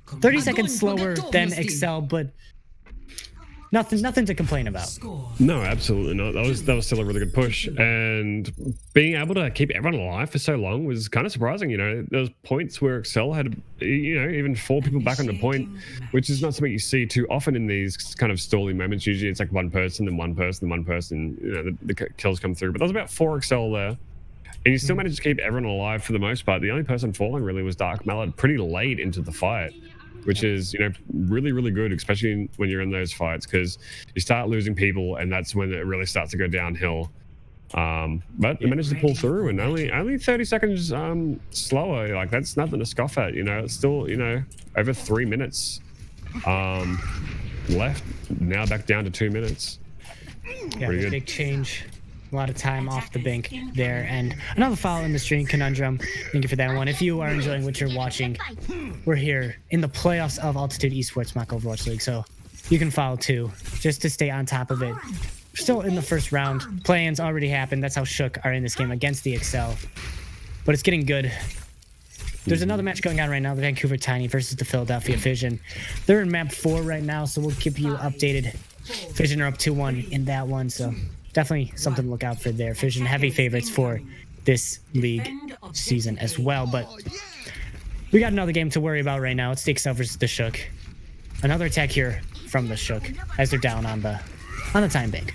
[SPEAKER 2] 30 seconds slower than Excel, but nothing to complain about.
[SPEAKER 1] No, absolutely not. That was still a really good push, and being able to keep everyone alive for so long was kind of surprising. There was points where Excel had even 4 people back on the point, which is not something you see too often in these kind of stalling moments. Usually it's like one person, then one person, then one person. The kills come through, but there was about 4 Excel there, and you still managed to keep everyone alive for the most part. The only person falling really was Dark Mallet pretty late into the fight, which is really, really good, especially when you're in those fights, because you start losing people and that's when it really starts to go downhill. But they managed to pull through, and only 30 seconds slower. Like, that's nothing to scoff at. You know, it's still, you know, over 3 minutes left. Now back down to 2 minutes.
[SPEAKER 2] Yeah, big change. A lot of time off the bank there. And another follow in the stream, Conundrum. Thank you for that one. If you are enjoying what you're watching, we're here in the playoffs of Altitude Esports Mock Overwatch League. So you can follow too, just to stay on top of it. We're still in the first round. Play-ins already happened. That's how Shook are in this game against the Excel. But it's getting good. There's another match going on right now, the Vancouver Tiny versus the Philadelphia Fission. They're in map 4 right now, so we'll keep you updated. Fission are up 2-1 in that one, so definitely something to look out for there. Fission heavy favorites for this league season as well, but we got another game to worry about right now. It's the Excel versus the Shook. Another attack here from the Shook as they're down on the time bank.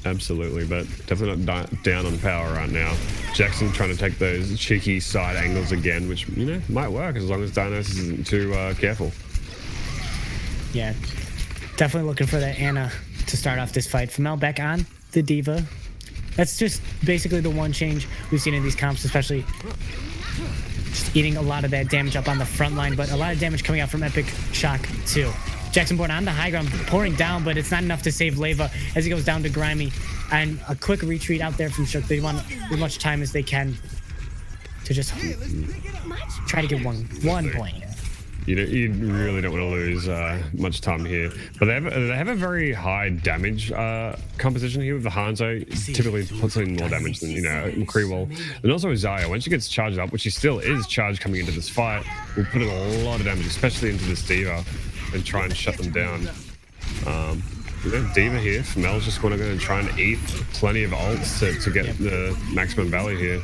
[SPEAKER 1] Absolutely, but definitely not down on power right now. Jackson trying to take those cheeky side angles again, which, you know, might work as long as Dinos isn't too careful.
[SPEAKER 2] Yeah, definitely looking for that Anna to start off this fight. Femel back on the Diva. That's just basically the one change we've seen in these comps, especially just eating a lot of that damage up on the front line, but a lot of damage coming out from Epic Shock too. Jackson Bourne on the high ground, pouring down, but it's not enough to save Leva as he goes down to Grimy. And a quick retreat out there from Shook. They want as much time as they can to just try to get one point.
[SPEAKER 1] You really don't want to lose much time here. But they have a very high damage composition here with the Hanzo. Typically puts in more damage than, you know, McCreewell. And also Zaya, when she gets charged up, which she still is charged coming into this fight, will put in a lot of damage, especially into this Diva, and try and shut them down. You know, Diva here, Mel's just going to try and eat plenty of ults to get the maximum value here.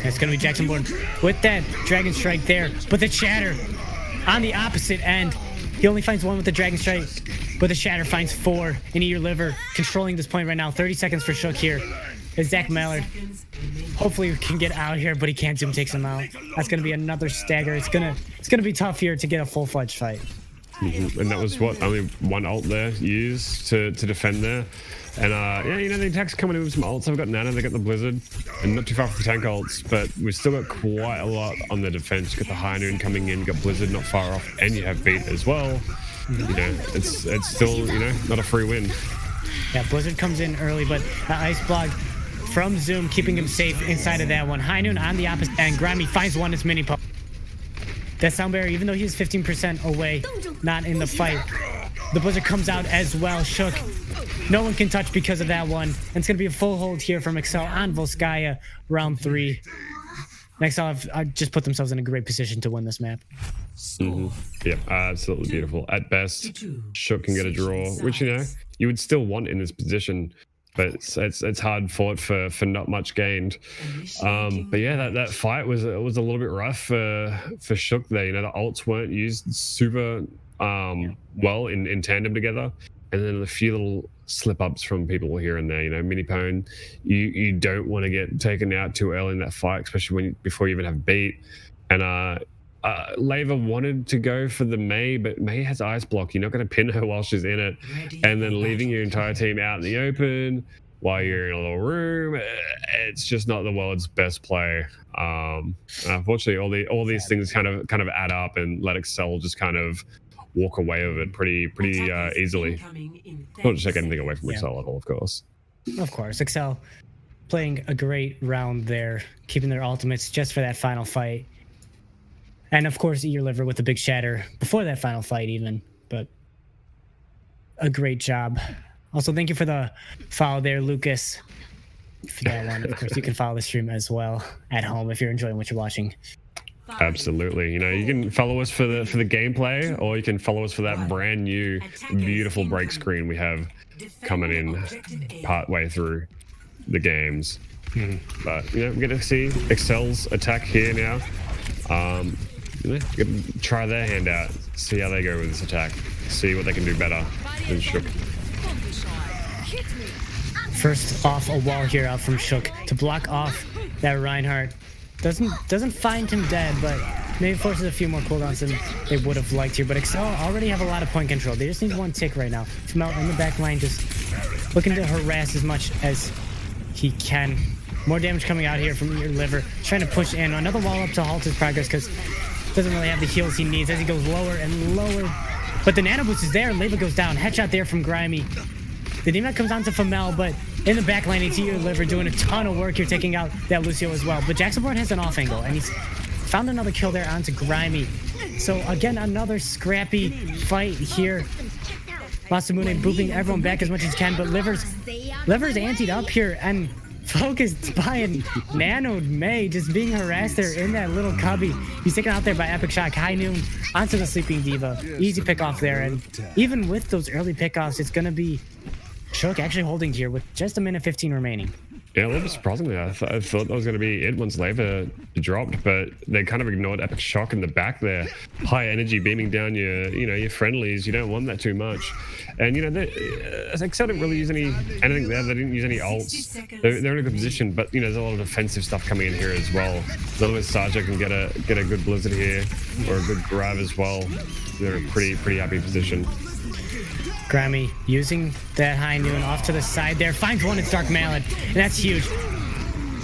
[SPEAKER 2] It's going to be Jackson Bourne with that Dragon Strike there, but the Shatter on the opposite end. He only finds one with the Dragon Strike, but the Shatter finds 4 in Eat Your Liver, controlling this point right now. 30 seconds for Shook here. As Zach Mallard hopefully can get out here, but he can't. Zoom takes him out. That's going to be another stagger. It's gonna be tough here to get a full-fledged fight.
[SPEAKER 1] And that was what, only one ult there used to defend there. And yeah, you know, the attack's coming in with some ults. I've got Nana, they got the Blizzard, and not too far from the tank ults, but we've still got quite a lot on the defense. You got the High Noon coming in, you got Blizzard not far off, and you have Beat as well. You know, it's still, you know, not a free win.
[SPEAKER 2] Yeah, Blizzard comes in early, but Ice Block from Zoom keeping him safe inside of that one. High Noon on the opposite end. Grimy finds one as mini pump. That Sound Barrier, even though he's 15% away, not in the fight. The Blizzard comes out as well. Shook, no one can touch because of that one. And it's going to be a full hold here from Excel on Volskaya, round 3. Excel have just put themselves in a great position to win this map.
[SPEAKER 1] Yep, absolutely beautiful. At best, Shook can get a draw, which, you know, you would still want in this position. But it's hard fought for not much gained. But yeah, that fight was a little bit rough for Shook there. You know, the ults weren't used super well in tandem together, and then a few little slip ups from people here and there. You know, Mini Pone, you don't want to get taken out too early in that fight, especially before you even have Beat. And Leva wanted to go for the Mei, but Mei has Ice Block. You're not going to pin her while she's in it, and then leaving your entire team out in the open while you're in a little room. It's just not the world's best play. Unfortunately, all these things kind of add up and let Excel just kind of walk away with it pretty easily. Not to take anything away from Excel at all, of course.
[SPEAKER 2] Of course, Excel playing a great round there, keeping their ultimates just for that final fight. And of course, Eat Your Liver with the big Shatter before that final fight even, but a great job. Also, thank you for the follow there, Lucas, for that one. Of course, you can follow the stream as well at home if you're enjoying what you're watching.
[SPEAKER 1] Absolutely. You know, you can follow us for the gameplay, or you can follow us for that brand new, beautiful break screen we have coming in part way through the games. But, you know, we're going to see Excel's attack here now. Try their hand out, see how they go with this attack, see what they can do better than Shook.
[SPEAKER 2] First off, a wall here out from Shook to block off that Reinhardt. Doesn't find him dead, but maybe forces a few more cooldowns than they would have liked here. But Excel already have a lot of point control. They just need one tick right now. Femel in the back line just looking to harass as much as he can. More damage coming out here from your liver. Trying to push in. Another wall up to halt his progress because doesn't really have the heals he needs as he goes lower and lower. But the nano boost is there. Leva goes down. Headshot there from Grimy. The DMAC comes on to Famel, but in the back lane, it's your liver doing a ton of work here, taking out that Lucio as well. But Jacksonborn has an off angle, and he's found another kill there onto Grimy. So again, another scrappy fight here. Masamune booping everyone back as much as he can, but Liver's antied up here and focused by a nanoed May, just being harassed there in that little cubby. He's taken out there by Epic Shock. High Noon onto the Sleeping Diva. Easy pick off there, and even with those early pickoffs, it's going to be Shook actually holding here with just a minute 15 remaining.
[SPEAKER 1] Yeah, a little bit surprisingly, I thought that was going to be it once Leva dropped, but they kind of ignored Epic Shock in the back there. High energy beaming down your friendlies. You don't want that too much. And Excel didn't really use anything there. They didn't use any ults. They're in a good position, but there's a lot of defensive stuff coming in here as well. A little bit Sarja can get a good blizzard here or a good grab as well. They're in a pretty happy position.
[SPEAKER 2] Grimy using that High Noon off to the side there. Finds one, it's Dark Mallet, and that's huge.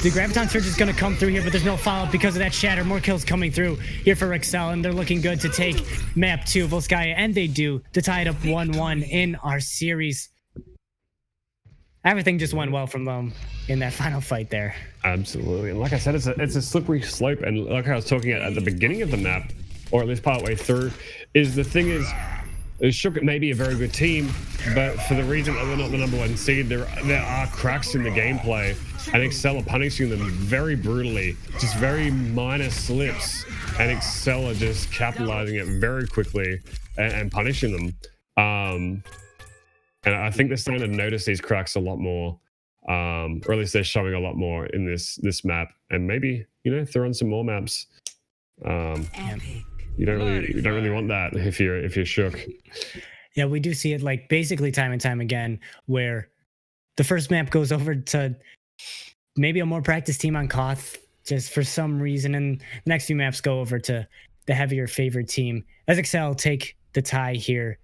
[SPEAKER 2] The Graviton Surge is going to come through here, but there's no follow-up because of that Shatter. More kills coming through here for Excel, and they're looking good to take map 2, Volskaya, and they do, to tie it up 1-1 in our series. Everything just went well from them in that final fight there.
[SPEAKER 1] Absolutely, and like I said, it's a slippery slope, and like I was talking at the beginning of the map, or at least partway through, the thing is, Shook may be a very good team, but for the reason that they're not the #1 seed, there are cracks in the gameplay, and Excel are punishing them very brutally, just very minor slips, and Excel are just capitalizing it very quickly and punishing them. And I think they're starting to notice these cracks a lot more, or at least they're showing a lot more in this map, and maybe throw on some more maps. You don't really want that if you're Shook.
[SPEAKER 2] Yeah, we do see it like basically time and time again where the first map goes over to maybe a more practiced team on Koth just for some reason, and the next few maps go over to the heavier favored team as Excel take the tie here.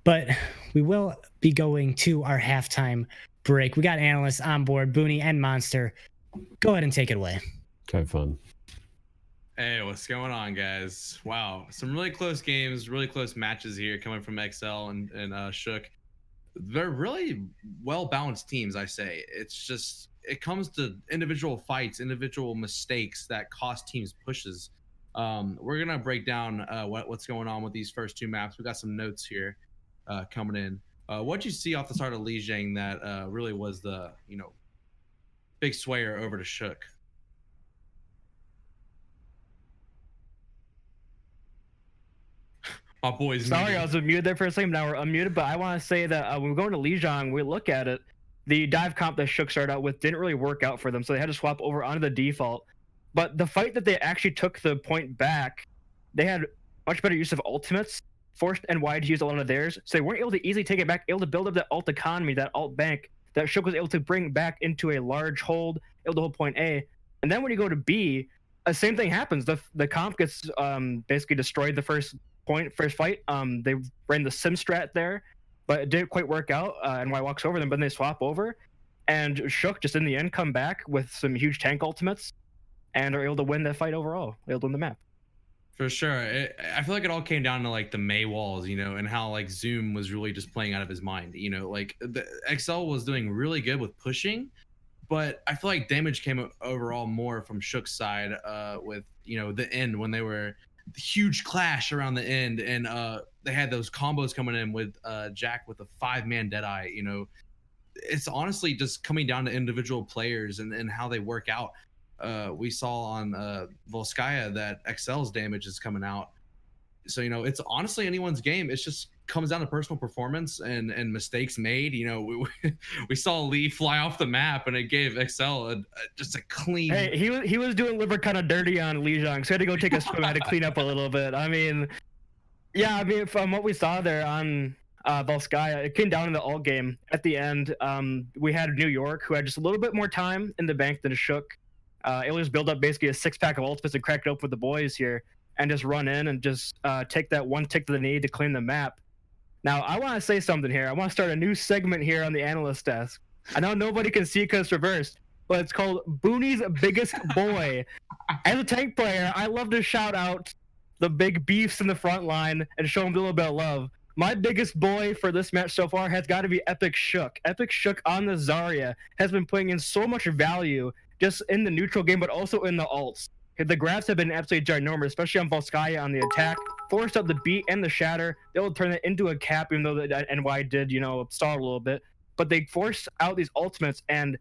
[SPEAKER 2] But we will be going to our halftime break. We got analysts on board, Booney and Monster. Go ahead and take it away.
[SPEAKER 1] Have fun.
[SPEAKER 3] Hey, what's going on, guys? Wow, some really close games, really close matches here coming from XL and Shook. They're really well-balanced teams, I say. It's just, it comes to individual fights, individual mistakes that cost teams pushes. We're going to break down what's going on with these first two maps. We got some notes here coming in. What'd you see off the start of Lijiang that really was the, big swayer over to Shook? My boys.
[SPEAKER 4] Sorry,
[SPEAKER 3] muted.
[SPEAKER 4] I was muted there for a second. Now we're unmuted, but I want to say that when we're going to Lijiang, we look at it. The dive comp that Shook started out with didn't really work out for them, so they had to swap over onto the default. But the fight that they actually took the point back, they had much better use of ultimates, forced NY to use a lot of theirs, so they weren't able to easily take it back, able to build up that ult economy, that ult bank that Shook was able to bring back into a large hold, able to hold point A. And then when you go to B, the same thing happens. The comp gets basically destroyed the first fight. They ran the sim strat there, but it didn't quite work out. NY walks over them, but then they swap over, and Shook just in the end come back with some huge tank ultimates and are able to win that fight overall. Able to win the map.
[SPEAKER 3] For sure. I feel like it all came down to like the May walls, and how like Zoom was really just playing out of his mind. Like the XL was doing really good with pushing, but I feel like damage came overall more from Shook's side with the end when they were huge clash around the end, and they had those combos coming in with Jack with a 5-man Deadeye. It's honestly just coming down to individual players and how they work out. We saw on Volskaya that XL's damage is coming out, so it's honestly anyone's game. It's just comes down to personal performance and mistakes made. We saw Lee fly off the map, and it gave XL just a clean.
[SPEAKER 4] Hey, he was doing liver kind of dirty on Lijiang, so he had to go take a swim, had to clean up a little bit. From what we saw there on Volskaya, it came down in the ult game at the end. We had New York, who had just a little bit more time in the bank than Shook. Able to just build up basically a 6-pack of ultimates and crack it up with the boys here, and just run in and just take that one tick to the knee to clean the map. Now, I want to say something here. I want to start a new segment here on the analyst desk. I know nobody can see because it's reversed, but it's called Booney's Biggest Boy. As a tank player, I love to shout out the big beefs in the front line and show them a little bit of love. My biggest boy for this match so far has got to be Epic Shook. Epic Shook on the Zarya has been putting in so much value just in the neutral game, but also in the ults. The grabs have been absolutely ginormous, especially on Volskaya on the attack. Forced out the beat and the shatter. They'll turn it into a cap, even though the NY did, stall a little bit. But they forced out these ultimates and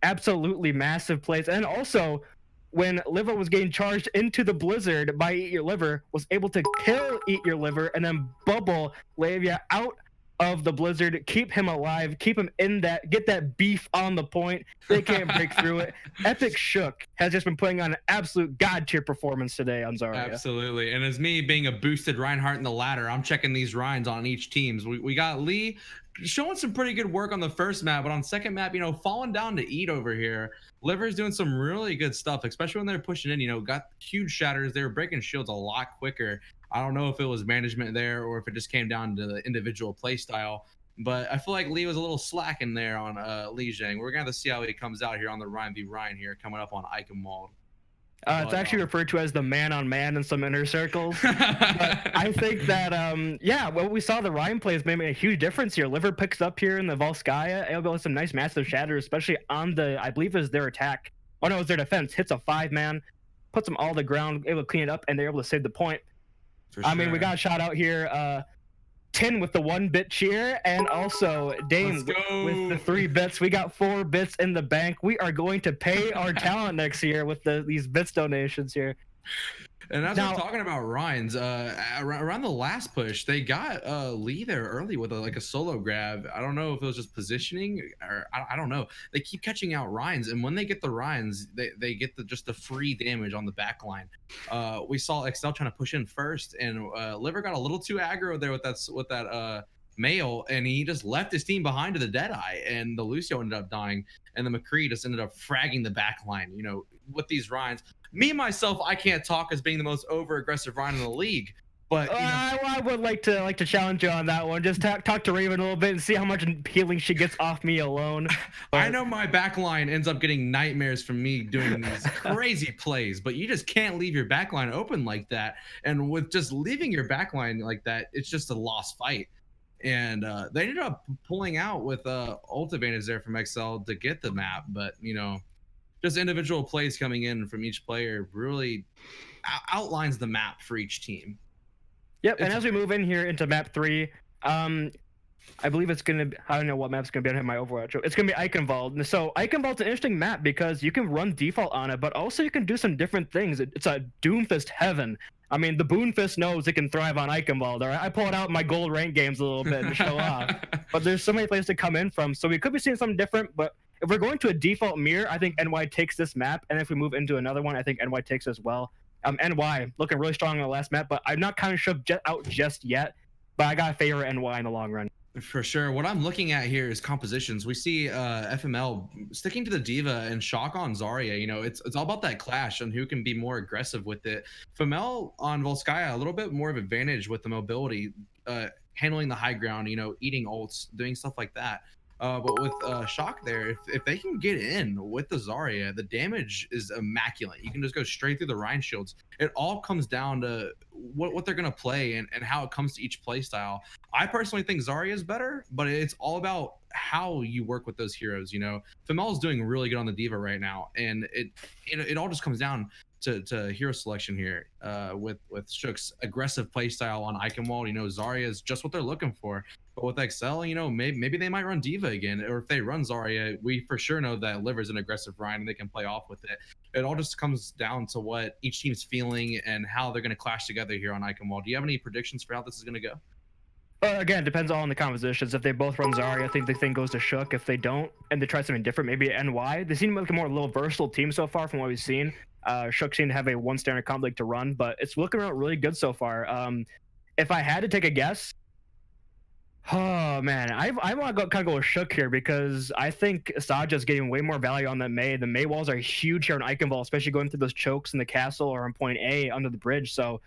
[SPEAKER 4] absolutely massive plays. And also, when Liver was getting charged into the Blizzard by Eat Your Liver, was able to kill Eat Your Liver and then bubble Lavia out of the Blizzard, keep him alive, keep him in that, get that beef on the point. They can't break through it. Epic Shook has just been putting on an absolute god tier performance today on Zarya.
[SPEAKER 3] Absolutely. And as me being a boosted Reinhardt in the ladder, I'm checking these Rhines on each teams. We got Lee showing some pretty good work on the first map, but on second map, falling down to eat over here. Liver's doing some really good stuff, especially when they're pushing in, got huge shatters. They were breaking shields a lot quicker. I don't know if it was management there or if it just came down to the individual play style, but I feel like Lee was a little slack in there on Li Zhang. We're going to have to see how he comes out here on the Ryan v Ryan here coming up on Eichenwald.
[SPEAKER 4] It's actually referred to as the man-on-man in some inner circles. But I think that, well, we saw the Ryan plays made a huge difference here. Liver picks up here in the Volskaya. Able to some nice massive shatters, especially on the, I believe is their attack. Oh, no, it was their defense. Hits a 5-man, puts them all to the ground, able to clean it up, and they're able to save the point. I mean, we got a shout out here. Tin with the 1-bit cheer, and also Dame with the 3 bits. We got 4 bits in the bank. We are going to pay our talent next year with these bits donations here.
[SPEAKER 3] And as we're talking about Rhines, around the last push, they got Lee there early with a solo grab. I don't know if it was just positioning or I don't know. They keep catching out Rhines, and when they get the Rhines, they get just the free damage on the back line. We saw Excel trying to push in first, and Liver got a little too aggro there with that Mail, and he just left his team behind to the Deadeye, and the Lucio ended up dying, and the McCree just ended up fragging the back line, with these Rhines. Me, myself, I can't talk as being the most over-aggressive Ryan in the league, but
[SPEAKER 4] I would like to challenge you on that one. Just talk to Raven a little bit and see how much healing she gets off me alone. But
[SPEAKER 3] I know my back line ends up getting nightmares from me doing these crazy plays, but you just can't leave your back line open like that. And with just leaving your back line like that, it's just a lost fight. And they ended up pulling out with ult advantage there from XL to get the map, but just individual plays coming in from each player really outlines the map for each team.
[SPEAKER 4] Yep, and as we move in here into map 3, I believe it's going to be, I don't know what map's going to be on my Overwatch. It's going to be Eichenwald. So Eichenwald's an interesting map because you can run default on it, but also you can do some different things. It's a Doomfist heaven. I mean, the Boonfist knows it can thrive on Eichenwald. All right? I pull it out in my gold rank games a little bit to show off. But there's so many places to come in from. So we could be seeing something different, but if we're going to a default mirror, I think NY takes this map. And if we move into another one, I think NY takes as well. NY looking really strong on the last map, but I'm not kind of shoved out just yet. But I got to favor NY in the long run.
[SPEAKER 3] For sure. What I'm looking at here is compositions. We see FML sticking to the Diva and Shock on Zarya. It's all about that clash and who can be more aggressive with it. FML on Volskaya, a little bit more of advantage with the mobility, handling the high ground, eating ults, doing stuff like that. But with Shock there, if they can get in with the Zarya, the damage is immaculate. You can just go straight through the Rhine shields. It all comes down to what they're going to play and how it comes to each play style. I personally think Zarya is better, but it's all about how you work with those heroes. Femel is doing really good on the Diva right now, and it all just comes down to hero selection here with Shook's aggressive play style on Eichenwald. Zarya is just what they're looking for. But with XL, maybe they might run Diva again, or if they run Zarya, we for sure know that Liver's an aggressive Ryan and they can play off with it. It all just comes down to what each team's feeling and how they're going to clash together here on Eichenwald. Do you have any predictions for how this is going to go?
[SPEAKER 4] Again, it depends all on the compositions. If they both run Zarya, I think the thing goes to Shook. If they don't, and they try something different, maybe NY. They seem like a more little versatile team so far from what we've seen. Shook seemed to have a one standard conflict to run, but it's looking out really good so far. If I had to take a guess, oh man, I want to kind of go with Shook here because I think Saja's getting way more value on that Mei. The Mei walls are huge here in Eichenwald, especially going through those chokes in the castle or on point A under the bridge. So,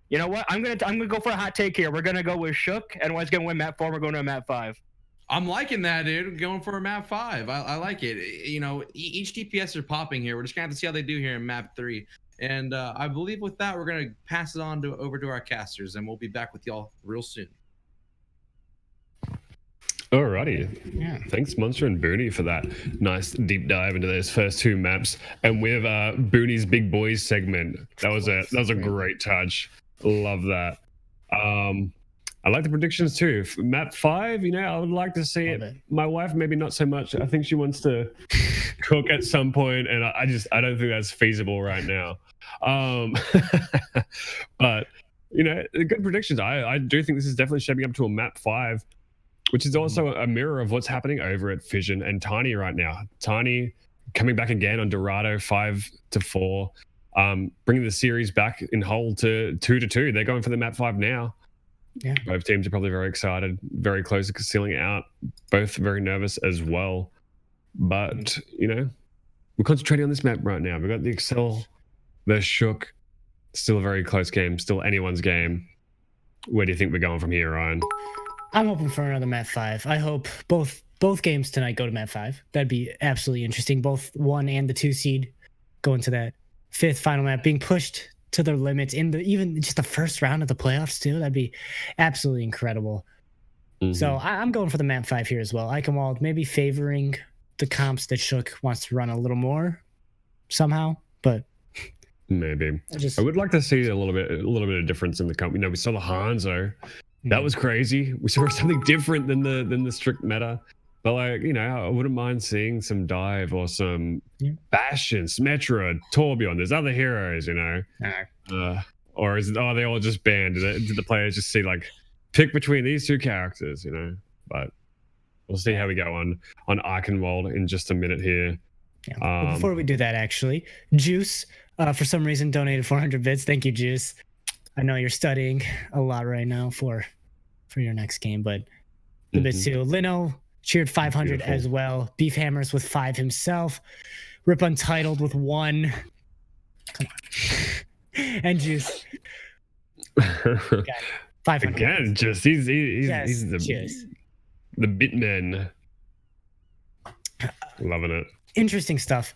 [SPEAKER 4] you know what? I'm gonna go for a hot take here. We're gonna go with Shook. NY's gonna win map 4. We're going to map 5.
[SPEAKER 3] I'm liking that, dude. Going for a map 5. I like it. You know, each DPS are popping here. We're just gonna have to see how they do here in map 3. And I believe with that, we're gonna pass it on over to our casters, and we'll be back with y'all real soon.
[SPEAKER 1] Alrighty.
[SPEAKER 2] Yeah.
[SPEAKER 1] Thanks, Monster and Booney, for that nice deep dive into those first 2 maps. And with Booney's Big Boys segment, that was a great touch. Love that. I like the predictions too. Map 5, you know, I would like to see it. My wife, maybe not so much. I think she wants to cook at some point, and I don't think that's feasible right now. But you know, good predictions. I do think this is definitely shaping up to a map 5, which is also a mirror of what's happening over at Fission and Tiny right now. Tiny coming back again on Dorado 5-4, bringing the series back in whole to 2-2. They're going for the map 5 now.
[SPEAKER 2] Yeah.
[SPEAKER 1] Both teams are probably very excited, very close to sealing out. Both very nervous as well. But, you know, we're concentrating on this map right now. We've got the Excel versus Shook. Still a very close game, still anyone's game. Where do you think we're going from here, Ryan?
[SPEAKER 2] I'm hoping for another map 5. I hope both games tonight go to map 5. That'd be absolutely interesting. Both 1 and the 2 seed going to that 5th final map, being pushed to their limits in even just the first round of the playoffs too. That'd be absolutely incredible. So I'm going for the map 5 here as well. Eichenwald maybe favoring the comps that Shook wants to run a little more somehow, but
[SPEAKER 1] maybe I would like to see a little bit of difference in the comp. You know, we saw the Hanzo. That was crazy. We saw something different than the strict meta. But like, you know, I wouldn't mind seeing some Dive or some Bastion, Symmetra, Torbjorn. There's other heroes, you know. Or is it, they all just banned? Did the players just see like pick between these 2 characters, you know? But we'll see how we go on Eichenwald in just a minute here.
[SPEAKER 2] Yeah. Well, before we do that, actually, Juice for some reason donated 400 bits. Thank you, Juice. I know you're studying a lot right now for your next game, but the bits too. Lino cheered 500
[SPEAKER 1] Beautiful.
[SPEAKER 2] as well. Beef Hammers with 5 himself. Rip Untitled with 1. Come on. And Juice. 500.
[SPEAKER 1] Again, just he's the Bitman. Loving it.
[SPEAKER 2] Interesting stuff.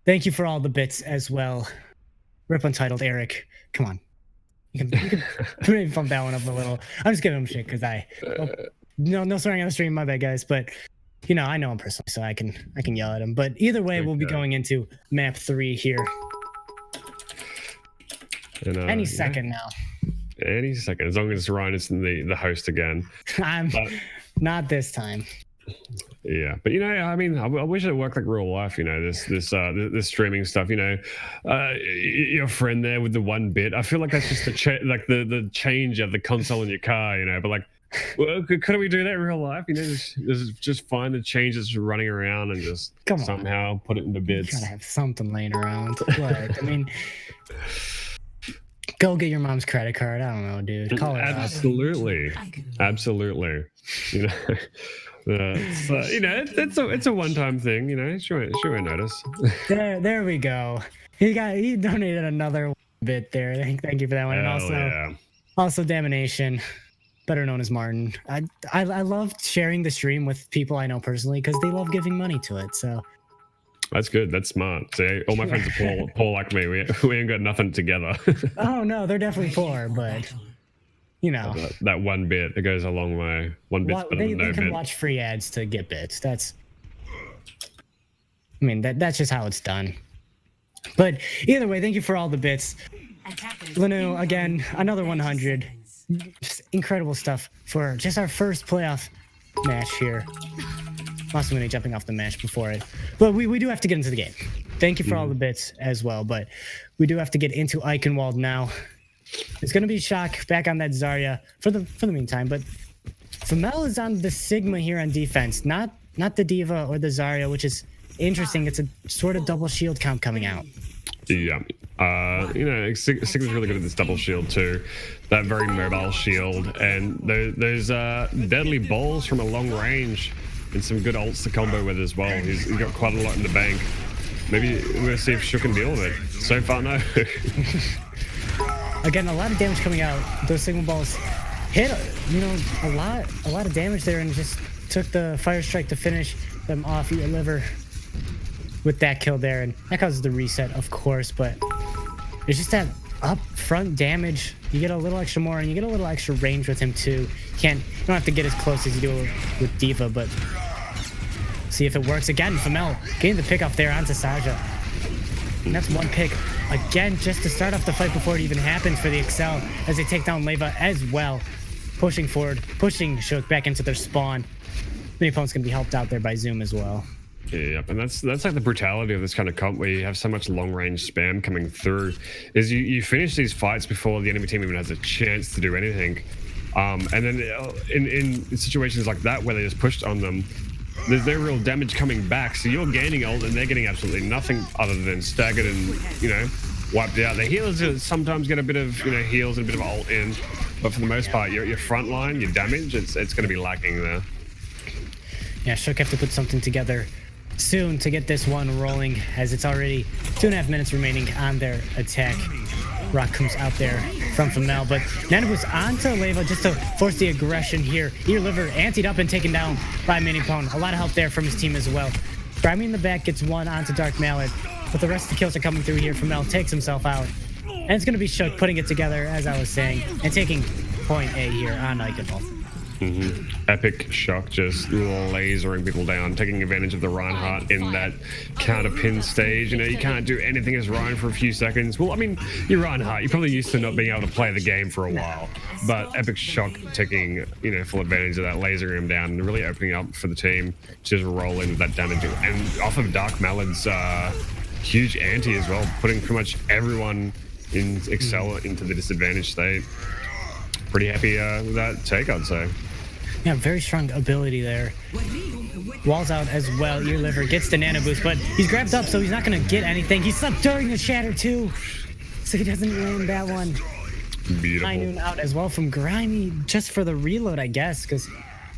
[SPEAKER 2] Thank you for all the bits as well. Rip Untitled, Eric. Come on. You can maybe bump that one up a little. I'm just giving him shit because no swearing on the stream, my bad guys. But you know, I know him personally, so I can yell at him. But either way, we'll be going into map 3 here. And, any second now.
[SPEAKER 1] Any second, as long as Ryan is the host again.
[SPEAKER 2] But not this time.
[SPEAKER 1] Yeah, but you know, I mean, I wish it worked like real life. You know, this streaming stuff. You know, your friend there with the 1 bit. I feel like that's just the change of the console in your car. You know, but like, well, couldn't we do that in real life? You know, just find the changes running around and just somehow put it into bits.
[SPEAKER 2] You gotta have something laying around. What? I mean, go get your mom's credit card. I don't know, dude. Call her
[SPEAKER 1] Absolutely. You know. So, you know, it's a one-time thing. You know, she won't notice.
[SPEAKER 2] There we go. He donated another bit there. Thank you for that one. And also Damination, better known as Martin. I love sharing the stream with people I know personally because they love giving money to it. So
[SPEAKER 1] that's good. That's smart. See, all my friends are poor like me. We ain't got nothing together.
[SPEAKER 2] Oh no, they're definitely poor, but. You know,
[SPEAKER 1] that 1 bit, it goes a long way. 1 bit's better than no bit. They can
[SPEAKER 2] watch free ads to get bits. That's that's just how it's done. But either way, thank you for all the bits. Lanu, again, another 100. Just incredible stuff for just our first playoff match here. Masamune jumping off the match before it. But we do have to get into the game. Thank you for all the bits as well. But we do have to get into Eichenwald now. It's going to be Shock back on that Zarya for the meantime, but Femel is on the Sigma here on defense, not the Diva or the Zarya, which is interesting. It's a sort of double shield comp coming out.
[SPEAKER 1] Yeah. You know, Sigma's really good at this double shield too. That very mobile shield, and those deadly balls from a long range, and some good ults to combo with as well. He's got quite a lot in the bank. Maybe we'll see if Shook can deal with it. So far, no.
[SPEAKER 2] Again, a lot of damage coming out. Those Sigma balls hit, you know, a lot of damage there in just took the fire strike to finish them off. Eat your liver with that kill there, and that causes the reset, of course. But it's just that up front damage. You get a little extra more, and you get a little extra range with him too. You don't have to get as close as you do with D.Va, but see if it works again. Femel getting the pick off there onto Saja. And that's one pick again, just to start off the fight before it even happens for the Excel, as they take down Leva as well, pushing forward, pushing Shook back into their spawn. The opponent's gonna be helped out there by Zoom as well.
[SPEAKER 1] Yeah, and that's like the brutality of this kind of comp, where you have so much long range spam coming through. Is you finish these fights before the enemy team even has a chance to do anything, and then in situations like that where they just pushed on them, there's no real damage coming back, so you're gaining ult and they're getting absolutely nothing other than staggered and, you know, wiped out. The healers sometimes get a bit of, you know, heals and a bit of ult in, but for the most part, your front line, your damage, it's going to be lacking there.
[SPEAKER 2] Yeah, Shook have to put something together soon to get this one rolling, as it's already 2.5 minutes remaining on their attack. Rock comes out there from Femel, but Nanabu's onto Leva just to force the aggression here. Ear Liver antied up and taken down by Minipone. A lot of help there from his team as well. Grimy in the back gets one onto Dark Mallet, but the rest of the kills are coming through here. Femel takes himself out, and it's going to be Shook putting it together, as I was saying, and taking point A here on Eichenwald.
[SPEAKER 1] Epic Shock just lasering people down, taking advantage of the Reinhardt in that counter pin stage. You know, you can't do anything as Ryan for a few seconds. Well, I mean, you're Reinhardt. You're probably used to not being able to play the game for a while. But Epic Shock taking, you know, full advantage of that, lasering him down and really opening up for the team to just roll in with that damage. And off of Dark Mallet's huge anti as well, putting pretty much everyone in Excel into the disadvantaged state. Pretty happy with that take, I'd say.
[SPEAKER 2] Yeah, very strong ability there. Walls out as well. Ear Liver gets the nano boost, but he's grabbed up, so he's not going to get anything. He slept during the shatter too, so he doesn't land that one.
[SPEAKER 1] Beautiful.
[SPEAKER 2] High noon out as well from Grimy, just for the reload, I guess, because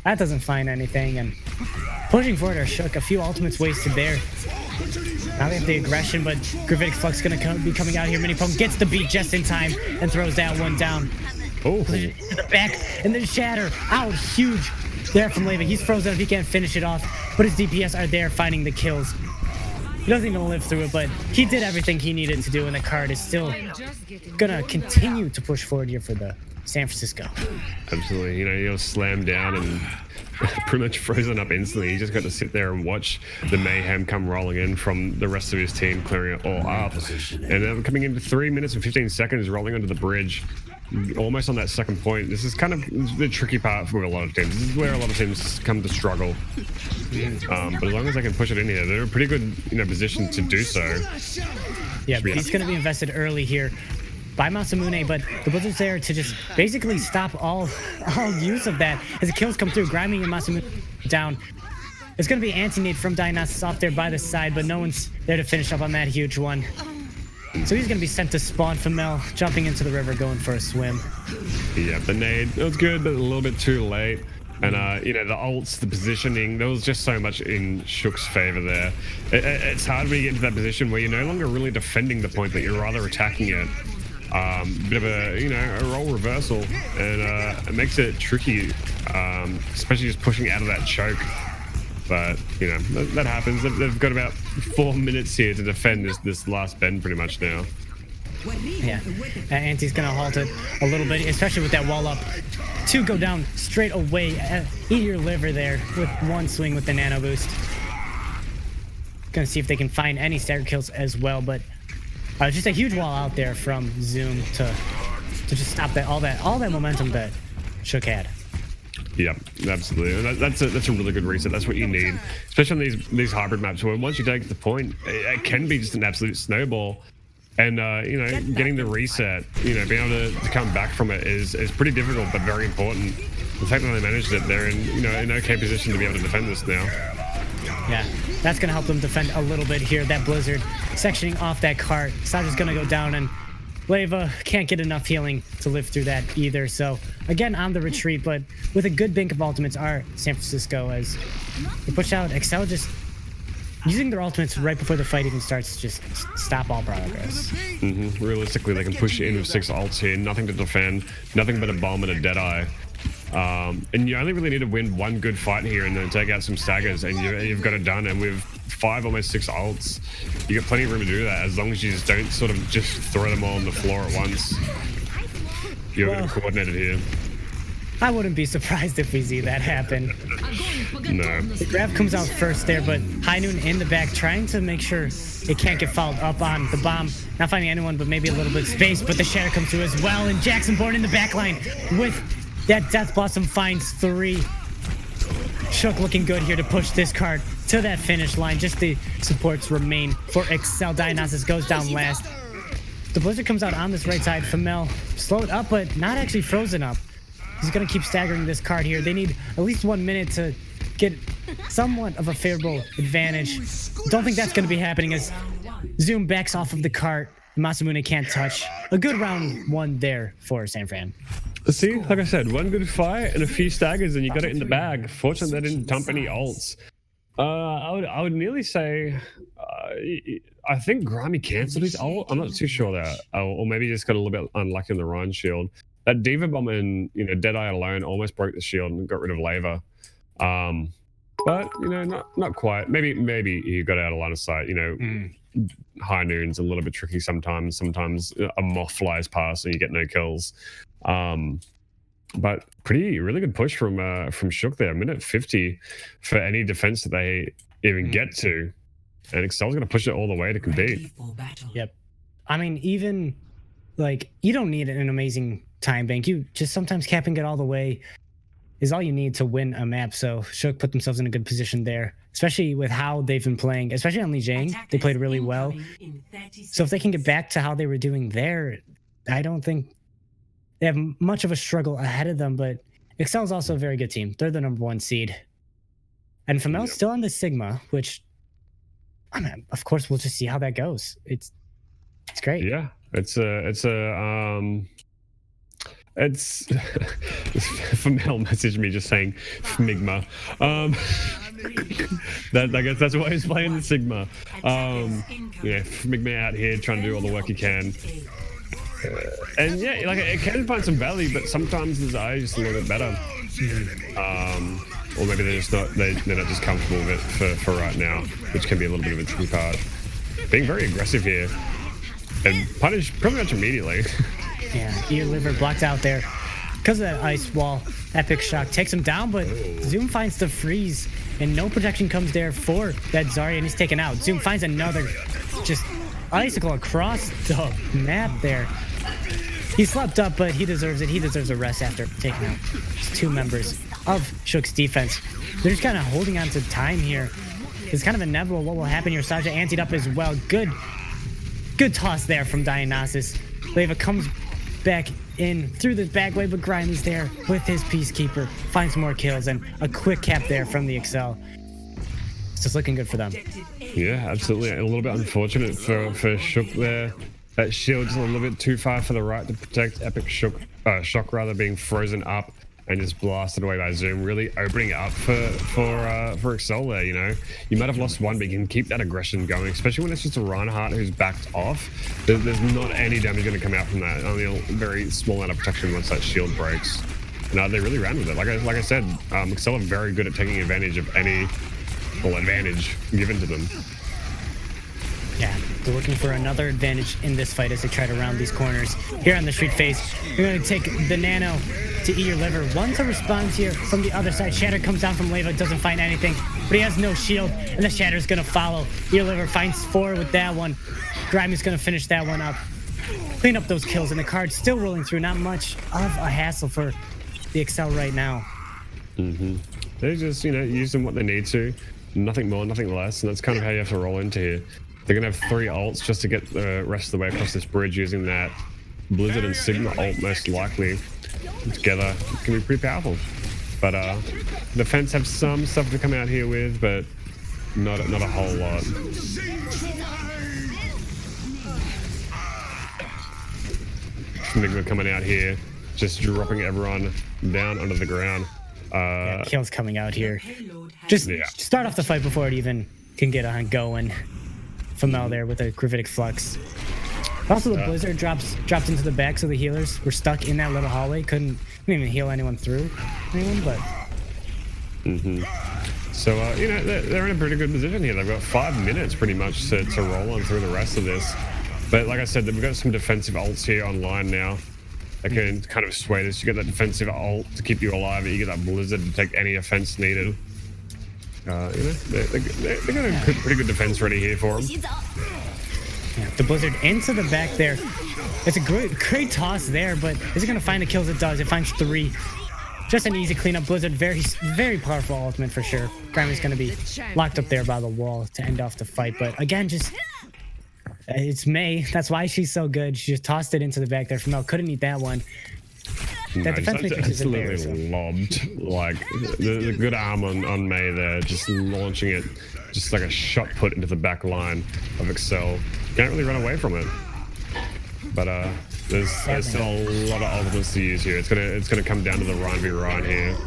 [SPEAKER 2] that doesn't find anything. And pushing forward are Shook. A few ultimates wasted there. Now they have the aggression, but Gravitic Flux going to be coming out here. Minipone gets the beat just in time and throws that one down.
[SPEAKER 1] Oh,
[SPEAKER 2] to the back, and then shatter out huge there from Leva. He's frozen up, he can't finish it off, but his DPS are there finding the kills. He doesn't even live through it, but he did everything he needed to do, and the card is still gonna continue to push forward here for the San Francisco.
[SPEAKER 1] Absolutely. You know, you're slammed down and pretty much frozen up instantly. You just got to sit there and watch the mayhem come rolling in from the rest of his team, clearing it all up. And then coming into 3 minutes and 15 seconds, rolling onto the bridge, almost on that second point. This is kind of the tricky part for a lot of teams. This is where a lot of teams come to struggle. But as long as they can push it in here, they're in a pretty good, you know, position to do so.
[SPEAKER 2] Yeah, he's going to be invested early here by Masamune, but the Blizzard's there to just basically stop all use of that as the kills come through. Grimy and Masamune down. It's going to be anti-nade from Dionysus off there by the side, but no one's there to finish up on that huge one. So he's going to be sent to spawn. Femel jumping into the river, going for a swim.
[SPEAKER 1] Yeah, the nade, it was good, but a little bit too late. And, you know, the ults, the positioning, there was just so much in Shook's favor there. It's hard when you get into that position where you're no longer really defending the point, but you're rather attacking it. Bit of a, you know, a role reversal, and it makes it tricky, especially just pushing out of that choke. But, you know, that happens. They've got about 4 minutes here to defend this last bend pretty much now.
[SPEAKER 2] Yeah, Anti's going to halt it a little bit, especially with that wall up. Two go down straight away. Eat your liver there with one swing with the nano boost. Going to see if they can find any stagger kills as well, but just a huge wall out there from Zoom to just stop all that momentum that Shook had.
[SPEAKER 1] Yeah, absolutely. That's a really good reset. That's what you need, especially on these hybrid maps where once you take the point, it can be just an absolute snowball. And you know, getting the reset, you know, being able to come back from it is pretty difficult, but very important. The fact that they managed it, they're in, you know, an okay position to be able to defend this now.
[SPEAKER 2] Yeah, that's gonna help them defend a little bit here. That Blizzard sectioning off that cart. Saja's gonna go down, and Leva can't get enough healing to live through that either. So again, on the retreat, but with a good bank of ultimates are San Francisco as they push out. Excel just using their ultimates right before the fight even starts to just stop all progress.
[SPEAKER 1] Realistically, they can push in with 6 ults here, nothing to defend, nothing but a bomb and a Deadeye. And you only really need to win one good fight here and then take out some staggers, and you've got it done. And with 5, almost 6 ults, you got plenty of room to do that, as long as you just don't sort of just throw them all on the floor at once. You're coordinated here.
[SPEAKER 2] I wouldn't be surprised if we see that happen.
[SPEAKER 1] No.
[SPEAKER 2] The grab comes out first there, but High Noon in the back trying to make sure it can't get fouled up on the bomb. Not finding anyone, but maybe a little bit of space, but the shatter comes through as well, and Jackson Bourne in the back line with that Death Blossom finds 3. Shook looking good here to push this card to that finish line. Just the supports remain for Excel. Dionysus goes down last. The Blizzard comes out on this right side. Famel slowed up, but not actually frozen up. He's going to keep staggering this card here. They need at least 1 minute to get somewhat of a favorable advantage. Don't think that's going to be happening as Zoom backs off of the cart. Masamune can't touch. A good round 1 there for San Fran.
[SPEAKER 1] See, like I said, one good fight and a few staggers, and you got it in the bag. Fortunately, they didn't dump any ults. I would nearly say, I think Grimy canceled his ult. I'm not too sure there, or maybe he just got a little bit unlucky on the Ryan shield. That Diva Bomb and Deadeye alone almost broke the shield and got rid of Lava. But not quite. Maybe he got out of line of sight. High Noon's a little bit tricky sometimes. Sometimes a moth flies past and you get no kills. But really good push from Shook there. Minute 50 for any defense that they even get to, and Excel's going to push it all the way to compete.
[SPEAKER 2] Yep. I mean, even like you don't need an amazing time bank. You just sometimes capping it all the way is all you need to win a map. So Shook put themselves in a good position there, especially with how they've been playing, especially on Li Jing. They played really well. So if they can get back to how they were doing there, I don't think they have much of a struggle ahead of them. But Excel is also a very good team. They're the #1 seed. And Famel's still on the Sigma, which, I mean, of course, we'll just see how that goes. It's great.
[SPEAKER 1] Yeah, Famel messaged me just saying Fmigma. I guess that's why he's playing the Sigma. Fmigma out here trying to do all the work he can. And yeah, like it can find some value, but sometimes his eye is just a little bit better. Or maybe they're not just comfortable with it for right now, which can be a little bit of a tricky part. Being very aggressive here and punish pretty much immediately.
[SPEAKER 2] Yeah, ear liver blocked out there because of that ice wall. Epic Shock takes him down, but Zoom finds the freeze and no protection comes there for that Zarya, and he's taken out. Zoom finds another just icicle across the map there. He slept up, but he deserves it. He deserves a rest after taking out 2 members of Shook's defense. They're just kind of holding on to time here. It's kind of inevitable what will happen here. Saja anteed up as well. Good toss there from Dionysus. Leva comes back in through the back way, but Grimey's there with his Peacekeeper. Finds more kills and a quick cap there from the Excel. So it's looking good for them.
[SPEAKER 1] Yeah, absolutely. A little bit unfortunate for Shook there. That shield's a little bit too far for the right to protect Epic Shock rather, being frozen up and just blasted away by Zoom, really opening it up for Excel there. You might have lost one, but you can keep that aggression going, especially when it's just a Reinhardt who's backed off. There's not any damage going to come out from that. Only a very small amount of protection once that shield breaks. No, they really ran with it. Like I said, Excel are very good at taking advantage of any advantage given to them.
[SPEAKER 2] Yeah, they're looking for another advantage in this fight as they try to round these corners. Here on the street face, they're going to take the Nano to eat your liver. One's a response here from the other side. Shatter comes down from Leva, doesn't find anything, but he has no shield, and the Shatter's going to follow. Ear liver finds 4 with that one. Grimey's going to finish that one up. Clean up those kills, and the card's still rolling through. Not much of a hassle for the Excel right now.
[SPEAKER 1] They're just, using what they need to. Nothing more, nothing less, and that's kind of how you have to roll into here. They're going to have 3 ults just to get the rest of the way across this bridge using that Blizzard and Sigma ult most likely. Together, it can be pretty powerful. But defense have some stuff to come out here with, but not a whole lot. Enigma coming out here, just dropping everyone down onto the ground.
[SPEAKER 2] Kills coming out here. Just start off the fight before it even can get on going. Famel there with a gravitic flux. Also, the Blizzard dropped into the back, so the healers were stuck in that little hallway, couldn't Didn't even heal anyone through anyone, but
[SPEAKER 1] So, you know, they're in a pretty good position here. They've got 5 minutes pretty much to roll on through the rest of this. But like I said, we've got some defensive ults here online now. They can kind of sway this. You get that defensive ult to keep you alive, and you get that blizzard to take any offense needed. You know, they got a pretty good defense ready here for them.
[SPEAKER 2] yeah, the blizzard into the back there. It's a great toss there, but is it going to find the kills? It does. It finds 3. Just an easy cleanup. Blizzard, very powerful ultimate for sure. Grimey's going to be locked up there by the wall to end off the fight. But again, just it's Mei. That's why she's so good. She just tossed it into the back there. Femel couldn't eat that one. That defense matrix is in there. So.
[SPEAKER 1] Lobbed, like the good arm on Mei there, just launching it, just like a shot put into the back line of Excel. Can't really run away from it. But there's still a lot of ultimates to use here. It's gonna come down to the Ryan v Ryan here.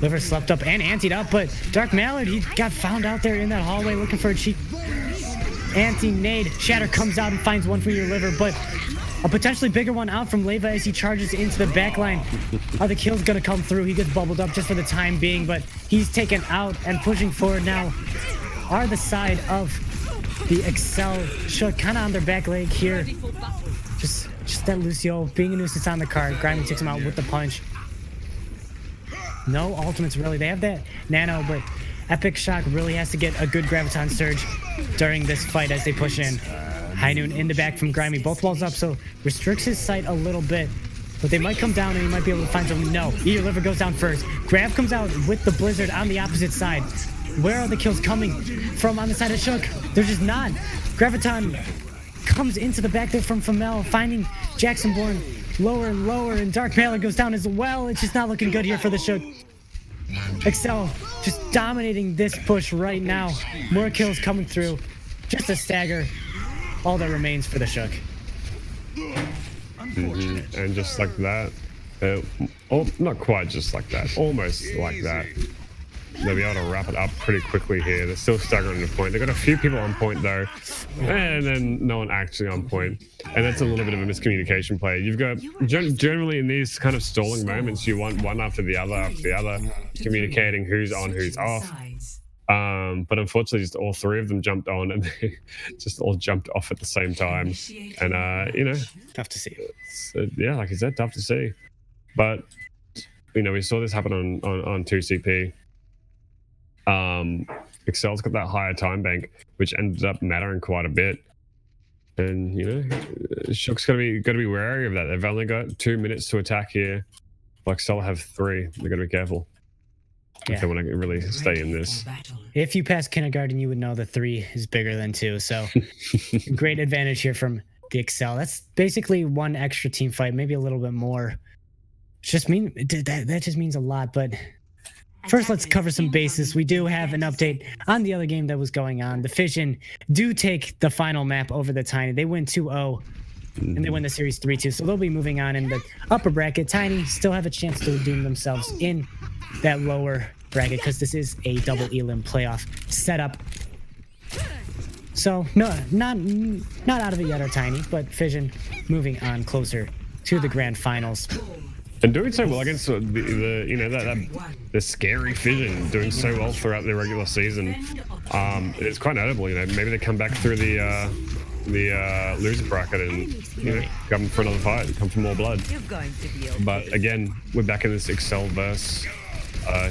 [SPEAKER 2] Liver slept up and antied up, but Dark Mallard, he got found out there in that hallway looking for a cheap anti-nade. Shatter comes out and finds one for your Liver, but a potentially bigger one out from Leva as he charges into the back line. The kill's gonna come through. He gets bubbled up just for the time being, but he's taken out and pushing forward now are the side of the Excel Shook, kind of on their back leg here. Just that Lucio being a nuisance on the card. Grimy takes him out with the punch. No ultimates really. They have that nano, but Epic Shock really has to get a good graviton surge during this fight as they push in. High Noon in the back from Grimy, both walls up, so restricts his sight a little bit. But they might come down and he might be able to find something. No, Eat Your Liver goes down first. Grav comes out with the Blizzard on the opposite side. Where are the kills coming from on the side of Shook? They're just not. Graviton comes into the back there from Femel, finding Jackson Bourne lower and lower, and Dark Mallard goes down as well. It's just not looking good here for the Shook. Excel just dominating this push right now. More kills coming through. Just a stagger. All that remains for the Shook.
[SPEAKER 1] And just like that, not quite just like that, almost like that. They'll be able to wrap it up pretty quickly here. They're still staggering to point. They've got a few people on point though, and then no one actually on point. And that's a little bit of a miscommunication play. You've got generally in these kind of stalling moments, you want one after the other, communicating who's on, who's off. But unfortunately, just all 3 of them jumped on, and they just all jumped off at the same time. And you know,
[SPEAKER 2] tough to see.
[SPEAKER 1] Yeah, like you said, tough to see. But you know, we saw this happen on 2CP. Excel's got that higher time bank, which ended up mattering quite a bit. And you know, Shook's gotta be wary of that. They've only got 2 minutes to attack here. Like Excel have 3. They're gonna be careful. If they want to really stay in this.
[SPEAKER 2] If you pass kindergarten, you would know that 3 is bigger than 2. So great advantage here from the Excel. That's basically 1 extra team fight, maybe a little bit more. That just means a lot. But first, let's cover some bases. We do have an update on the other game that was going on. The Fission do take the final map over the Tiny. They win 2-0. And they win the series 3-2. So they'll be moving on in the upper bracket. Tiny still have a chance to redeem themselves in that lower bracket because this is a double elim playoff setup. So no, not out of it yet are Tiny, but Fission moving on closer to the grand finals.
[SPEAKER 1] And doing so well against the you know the scary Fission, doing so well throughout the regular season. It's quite notable. You know, maybe they come back through the loser bracket and you know come for another fight, come for more blood. But again, we're back in this Excel verse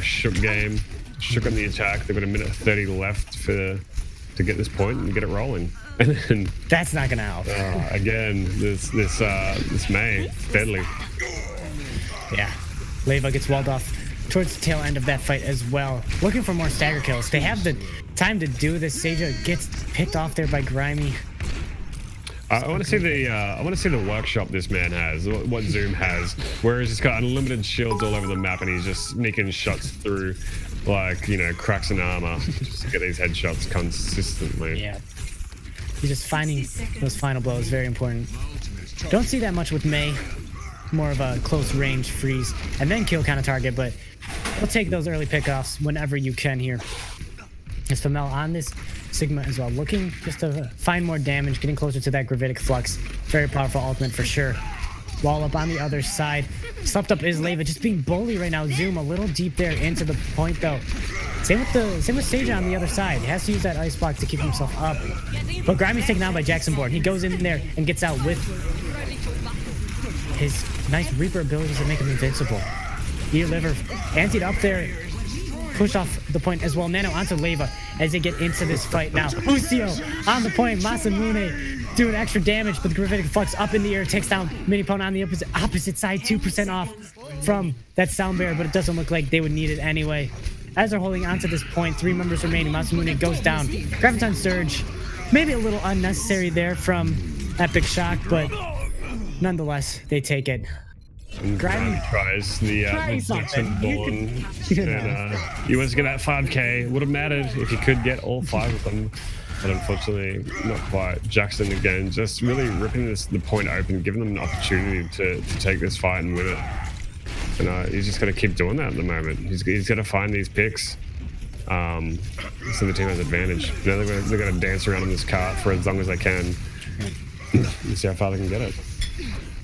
[SPEAKER 1] Shook game. Shook on the attack. They've got 1:30 left to get this point and get it rolling. And then
[SPEAKER 2] that's not gonna help.
[SPEAKER 1] Again, this Mei deadly.
[SPEAKER 2] Yeah, Leva gets walled off towards the tail end of that fight as well. Looking for more stagger kills. They have the time to do this. Seja gets picked off there by Grimy.
[SPEAKER 1] I want to see the workshop this man has, what Zoom has, where he's just got unlimited shields all over the map and he's just sneaking shots through, like, you know, cracks in armor just to get these headshots consistently.
[SPEAKER 2] Yeah, he's just finding those final blows, very important. Don't see that much with Mei. More of a close range freeze and then kill kind of target, but we'll take those early pickoffs whenever you can here. Is Femel on this Sigma as well, looking just to find more damage, getting closer to that gravitic flux. Very powerful ultimate for sure. Wall up on the other side. Slept up is Leva, just being bully right now. Zoom a little deep there into the point though. Same with Sage on the other side. He has to use that ice block to keep himself up. But Grimey's taken out by Jackson Bourne. He goes in there and gets out with his nice Reaper abilities to make him invincible. Ear Liver antied up there. Push off the point as well. Nano onto Leva as they get into this fight now. Lucio on the point. Masamune doing extra damage, but the Gravitic Flux up in the air takes down Minipone on the opposite side. 2% off from that sound barrier, but it doesn't look like they would need it anyway. As they're holding onto this point, 3 members remaining. Masamune goes down. Graviton Surge, maybe a little unnecessary there from Epic Shock, but nonetheless, they take it.
[SPEAKER 1] Grimy tries the Jackson Bourne. He wants to get that 5k. Would have mattered if he could get all 5 of them, but unfortunately, not quite. Jackson again, just really ripping the point open, giving them an opportunity to take this fight and win it. And he's just going to keep doing that at the moment. He's got to find these picks, so the team has advantage. Now they're going to dance around in this cart for as long as they can and see how far they can get it.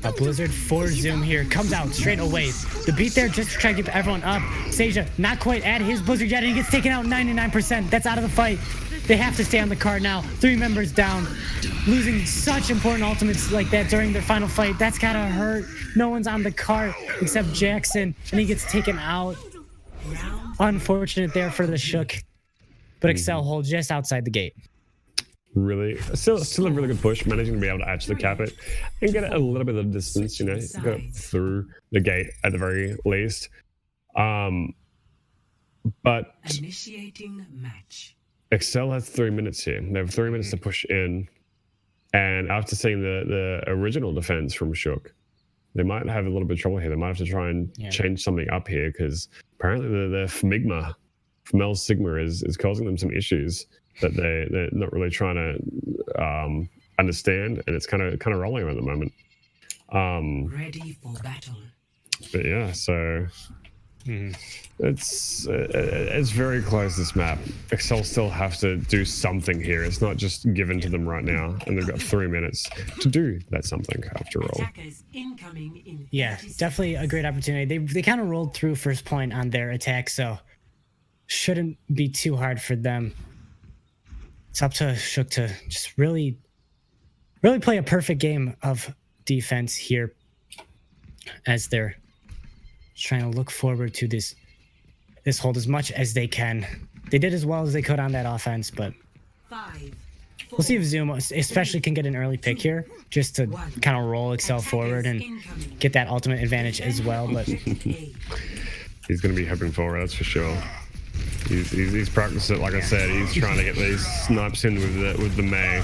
[SPEAKER 2] A Blizzard for Zoom here comes out straight away. The beat there just to try to keep everyone up. Seja not quite at his Blizzard yet, and he gets taken out 99%. That's out of the fight. They have to stay on the card now. 3 members down. Losing such important ultimates like that during their final fight. That's gotta hurt. No one's on the card except Jackson, and he gets taken out. Unfortunate there for the Shook. But Excel hold just outside the gate.
[SPEAKER 1] Really, still a really good push, managing to be able to actually cap it and get it a little bit of distance, you know, go through the gate at the very least. But
[SPEAKER 5] initiating match.
[SPEAKER 1] Excel has 3 minutes here. They have 3 minutes to push in, and after seeing the original defense from Shook, they might have a little bit of trouble here. They might have to try and change something up here, because apparently the Femel Sigma is causing them some issues that they're not really trying to understand, and it's kind of rolling at the moment.
[SPEAKER 5] Ready for battle.
[SPEAKER 1] But yeah, so it's very close, this map. Excel still have to do something here. It's not just given to them right now, and they've got 3 minutes to do that something after all.
[SPEAKER 2] Yeah, definitely a great opportunity. They kind of rolled through first point on their attack, so shouldn't be too hard for them. It's up to Shook to just really play a perfect game of defense here, as they're trying to look forward to this hold as much as they can. They did as well as they could on that offense, but we'll see if Zoom especially can get an early pick here, just to kind of roll Excel forward and get that ultimate advantage as well. But
[SPEAKER 1] he's going to be hopping forward, that's for sure. He's practiced it, like I said. He's trying to get these snipes in with the Mei.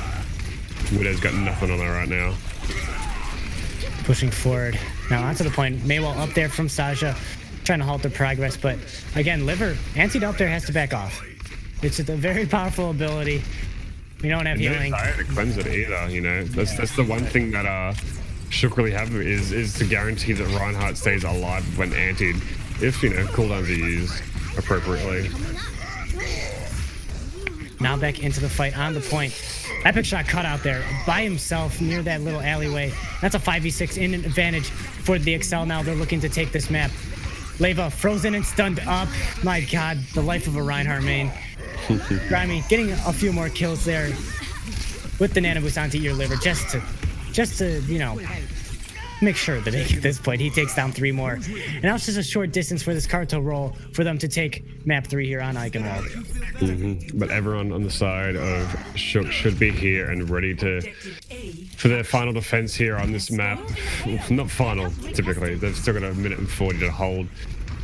[SPEAKER 1] Widow's got nothing on her right now.
[SPEAKER 2] Pushing forward. Now onto the point. Maywell up there from Saja, trying to halt their progress. But again, Liver, anti up there has to back off. It's a very powerful ability. We don't have healing.
[SPEAKER 1] To cleanse it either, you know. That's the one thing that Shook really have is to guarantee that Reinhardt stays alive when antied, if, you know, cooldowns are used appropriately.
[SPEAKER 2] Now back into the fight on the point. Epic Shot cut out there by himself near that little alleyway. That's a 5v6 in advantage for the Excel now. They're looking to take this map. Leva frozen and stunned up. My god, the life of a Reinhardt main. Grimy getting a few more kills there with the nano boost onto your Liver just to, you know, make sure that at this point he takes down 3 more. And now it's just a short distance for this Carto roll for them to take map 3 here on Eichenwald.
[SPEAKER 1] But everyone on the side of Shook should be here and ready for their final defense here on this map. Not final, typically. They've still got a minute and 40 to hold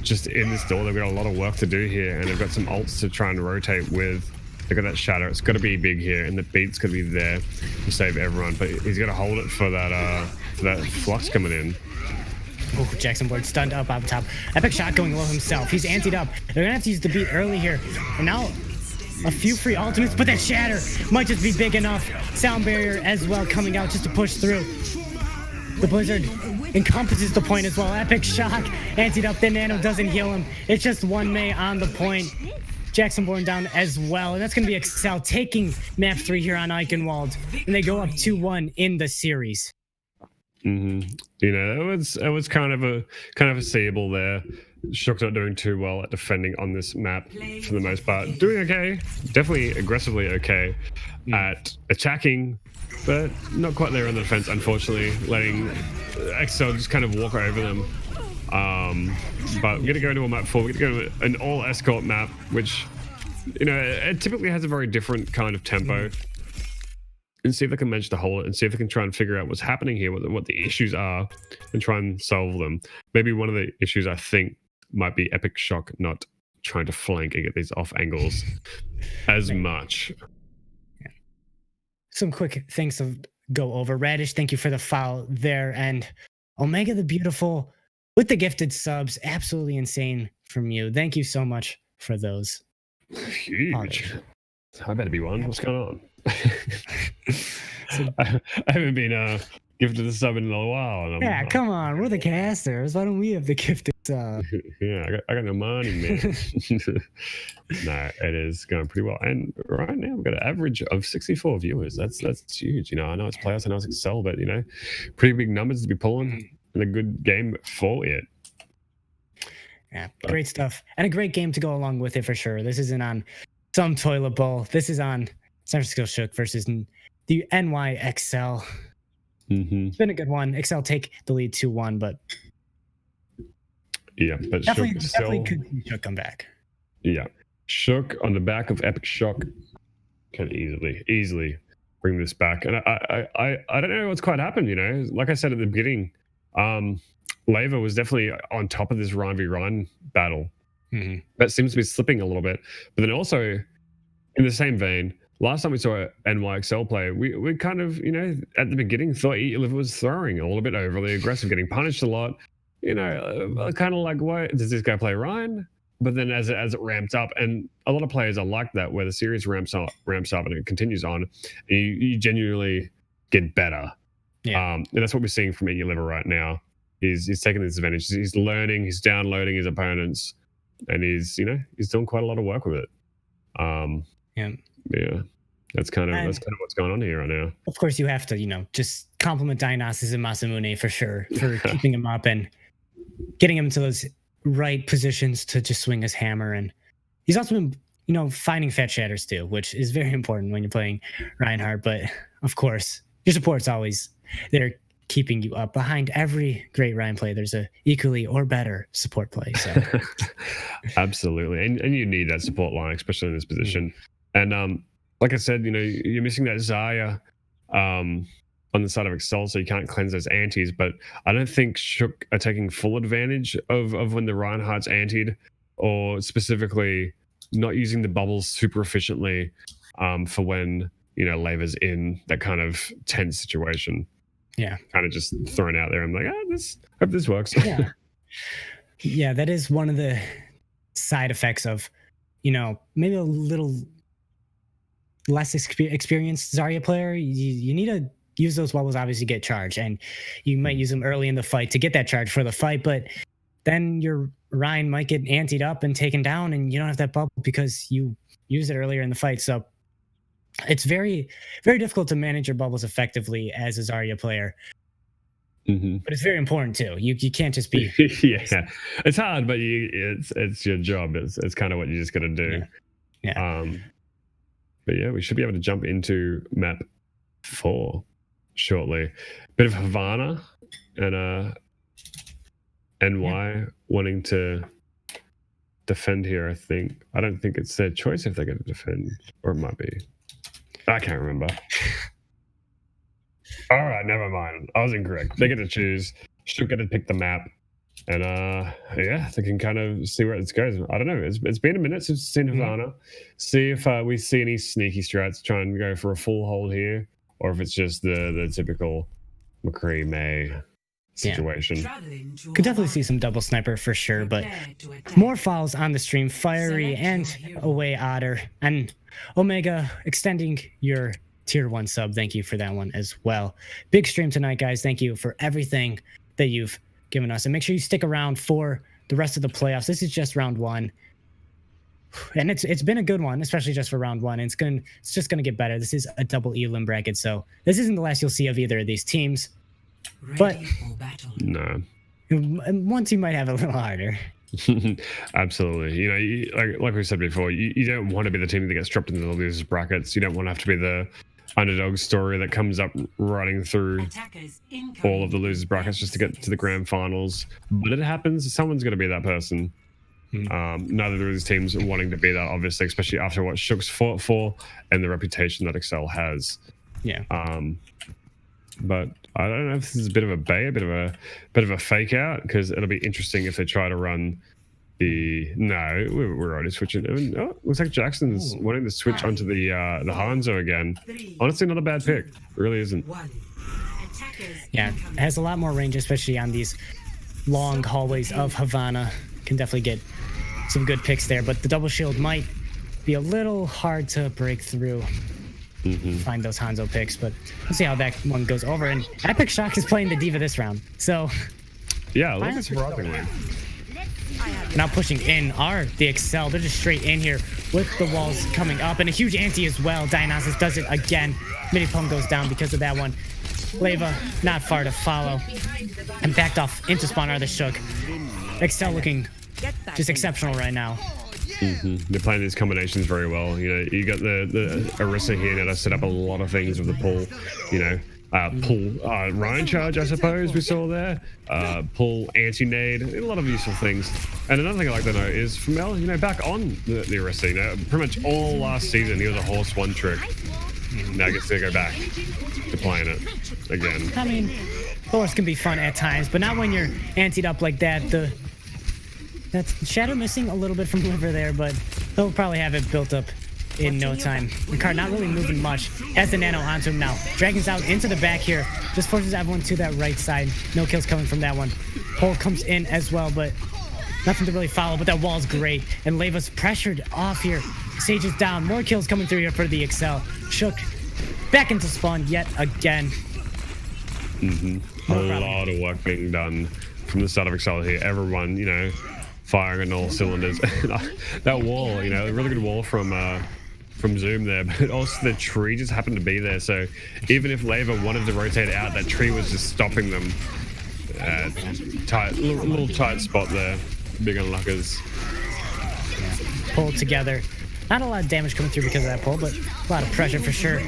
[SPEAKER 1] just in this door. They've got a lot of work to do here, and they've got some ults to try and rotate with. They've got that shadow. It's got to be big here, and the beat's got to be there to save everyone. But he's got to hold it for that flux coming in.
[SPEAKER 2] Oh, Jackson Board stunned up top. Epic Shot going low himself. He's antied up. They're gonna have to use the beat early here. And now a few free ultimates, but that shatter might just be big enough. Sound barrier as well coming out just to push through. The Blizzard encompasses the point as well. Epic Shock antied up. The nano doesn't heal him. It's just 1 Mei on the point. Jackson Bourne down as well. And that's going to be Excel taking map 3 here on Eichenwald. And they go up 2-1 in the series.
[SPEAKER 1] You know, it was kind of a seeable there. Shook not doing too well at defending on this map for the most part. Doing okay, definitely aggressively okay at attacking, but not quite there on the defense. Unfortunately, letting XL just kind of walk over them. But we're gonna go into a map 4. We're gonna go to an all escort map, which, you know, it typically has a very different kind of tempo. And see if they can manage to hold it, and see if they can try and figure out what's happening here, what the issues are, and try and solve them. Maybe one of the issues, I think, might be Epic Shock not trying to flank and get these off angles as much.
[SPEAKER 2] Some quick things to go over. Radish, thank you for the foul there. And Omega the Beautiful with the gifted subs. Absolutely insane from you. Thank you so much for those.
[SPEAKER 1] Huge. I better be one. What's going on? I haven't been gifted a sub in a while.
[SPEAKER 2] Yeah, come on. We're the casters. Why don't we have the gifted sub?
[SPEAKER 1] Yeah, I got no money, man. No, it is going pretty well. And right now we've got an average of 64 viewers. That's huge. You know, I know it's playoffs, I know it's Excel, but, you know, pretty big numbers to be pulling in a good game for it.
[SPEAKER 2] Yeah, great stuff. And a great game to go along with it for sure. This isn't on some toilet bowl. This is on San Francisco Shook versus the NYXL. It's been a good one. XL take the lead 2-1, but
[SPEAKER 1] yeah, but
[SPEAKER 2] definitely could see Shook come back.
[SPEAKER 1] Yeah, Shook on the back of Epic Shock can easily bring this back. And I don't know what's quite happened. You know, like I said at the beginning, Lava was definitely on top of this Ryan v Ryan battle. That seems to be slipping a little bit. But then also, in the same vein, last time we saw NYXL play, we kind of, you know, at the beginning thought Eat Your Liver was throwing a little bit overly aggressive, getting punished a lot. You know, kind of like, why does this guy play Ryan? But then as it ramped up, and a lot of players are like that, where the series ramps up and it continues on, and you genuinely get better. Yeah. And that's what we're seeing from Eat Your Liver right now. He's taking this advantage. He's learning. He's downloading his opponents, and he's doing quite a lot of work with it. Yeah, that's kind of what's going on here right now.
[SPEAKER 2] Of course, you have to, you know, just compliment Dionysus and Masamune for sure for keeping him up and getting him into those right positions to just swing his hammer. And he's also been, you know, finding fat shatters too, which is very important when you're playing Reinhardt. But of course, your support's always there, keeping you up. Behind every great Ryan play, there's a equally or better support play. So
[SPEAKER 1] absolutely, and you need that support line, especially in this position. And like I said, you know, you're missing that Zarya on the side of Excel, so you can't cleanse those antis. But I don't think Shook are taking full advantage of when the Reinhardt's antied, or specifically not using the bubbles super efficiently for when, you know, Lava's in that kind of tense situation. Yeah, kind of just thrown out there. I'm like, hope this works.
[SPEAKER 2] Yeah, that is one of the side effects of, you know, maybe a little less experienced Zarya player. You need to use those bubbles obviously to get charged, and you might use them early in the fight to get that charge for the fight, but then your Ryan might get antied up and taken down, and you don't have that bubble because you used it earlier in the fight. So it's very, very difficult to manage your bubbles effectively as a Zarya player. But it's very important too. You can't just be
[SPEAKER 1] yeah, it's hard, but it's your job. It's kind of what you just got to do. Yeah. But yeah, we should be able to jump into map 4 shortly. Bit of Havana and NY wanting to defend here. I don't think it's their choice if they're going to defend, or it might be. I can't remember. All right, never mind. I was incorrect. They get to choose. Should get to pick the map, and yeah, they can kind of see where it goes. I don't know. It's been a minute since we've seen Havana. See if we see any sneaky strats. Try and go for a full hold here, or if it's just the typical McCree May situation.
[SPEAKER 2] Could definitely see some double sniper for sure, but more fouls on the stream. Fiery and away Otter and Omega extending your tier 1 sub. Thank you for that one as well. Big stream tonight, guys. Thank you for everything that you've given us, and make sure you stick around for the rest of the playoffs. This is just round 1, and it's been a good one, especially just for round 1. It's just gonna get better. This is a double elim bracket, so this isn't the last you'll see of either of these teams. But
[SPEAKER 5] Ready for battle.
[SPEAKER 1] No.
[SPEAKER 2] one team might have a little harder.
[SPEAKER 1] Absolutely. You know, like we said before, you don't want to be the team that gets dropped into the losers brackets. You don't want to have to be the underdog story that comes up running through
[SPEAKER 5] Attackers incoming.
[SPEAKER 1] all of the losers brackets just to get to the grand finals. But it happens. Someone's going to be that person. Neither of these teams are wanting to be that, obviously, especially after what Shook's fought for and the reputation that Excel has.
[SPEAKER 2] Yeah.
[SPEAKER 1] But I don't know if this is a bit of a bait, a bit of a fake out, because it'll be interesting if they try to run the. No, we're already switching. Oh, looks like Jackson's wanting to switch onto the Hanzo again. Honestly, not a bad pick. It really isn't.
[SPEAKER 2] Yeah, it has a lot more range, especially on these long hallways of Havana. Can definitely get some good picks there, but the double shield might be a little hard to break through. Find those Hanzo picks, but let's see how that one goes over. And Epic Shock is playing the D.Va this round, so
[SPEAKER 1] yeah, look at surprisingly.
[SPEAKER 2] Now pushing in are the Excel. They're just straight in here with the walls coming up, and a huge anti as well. Dionysus does it again. Mini Pum goes down because of that one. Leva not far to follow, and backed off into spawn are the Shook. Excel looking just exceptional right now.
[SPEAKER 1] They're playing these combinations very well. You know, you got the Orisa here now to set up a lot of things with the pull. You know, Ryan charge, I suppose we saw there. Pull anti-nade, a lot of useful things. And another thing I like to know is Femel, you know, back on the Orisa, you know, pretty much all last season he was a horse one trick. Now gets to go back to playing it again.
[SPEAKER 2] I mean, horse can be fun at times, but not when you're antied up like that. That's Shadow missing a little bit from Liver there, but he'll probably have it built up in no time. Ricard not really moving much. Has the nano onto him now. Dragons out into the back here. Just forces everyone to that right side. No kills coming from that one. Pole comes in as well, but nothing to really follow. But that wall's great. And Leva's pressured off here. Sage is down. More kills coming through here for the Excel. Shook back into spawn yet again.
[SPEAKER 1] A lot of work being done from the start of Excel here. Everyone, you know, firing on all cylinders. That wall, you know, a really good wall from Zoom there, but also the tree just happened to be there. So even if Leva wanted to rotate out, that tree was just stopping them. Little tight spot there. Big unluckers.
[SPEAKER 2] Yeah. Pulled together. Not a lot of damage coming through because of that pull, but a lot of pressure for sure.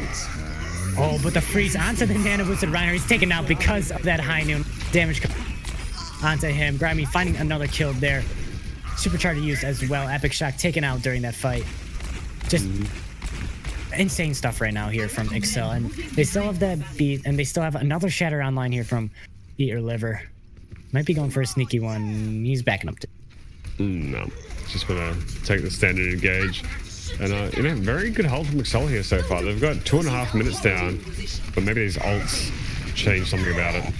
[SPEAKER 2] Oh, but the freeze onto the nano boosted Reiner. He's taken out because of that high noon damage onto him. Grimy finding another kill there. Supercharger used as well. Epic Shock taken out during that fight. Just insane stuff right now here from Excel, and they still have that beat, and they still have another Shatter online here from Eat or Liver. Might be going for a sneaky one. He's backing up to.
[SPEAKER 1] No, just gonna take the standard engage, and you know, very good hold from Excel here so far. They've got 2.5 minutes down, but maybe these ults change something about it.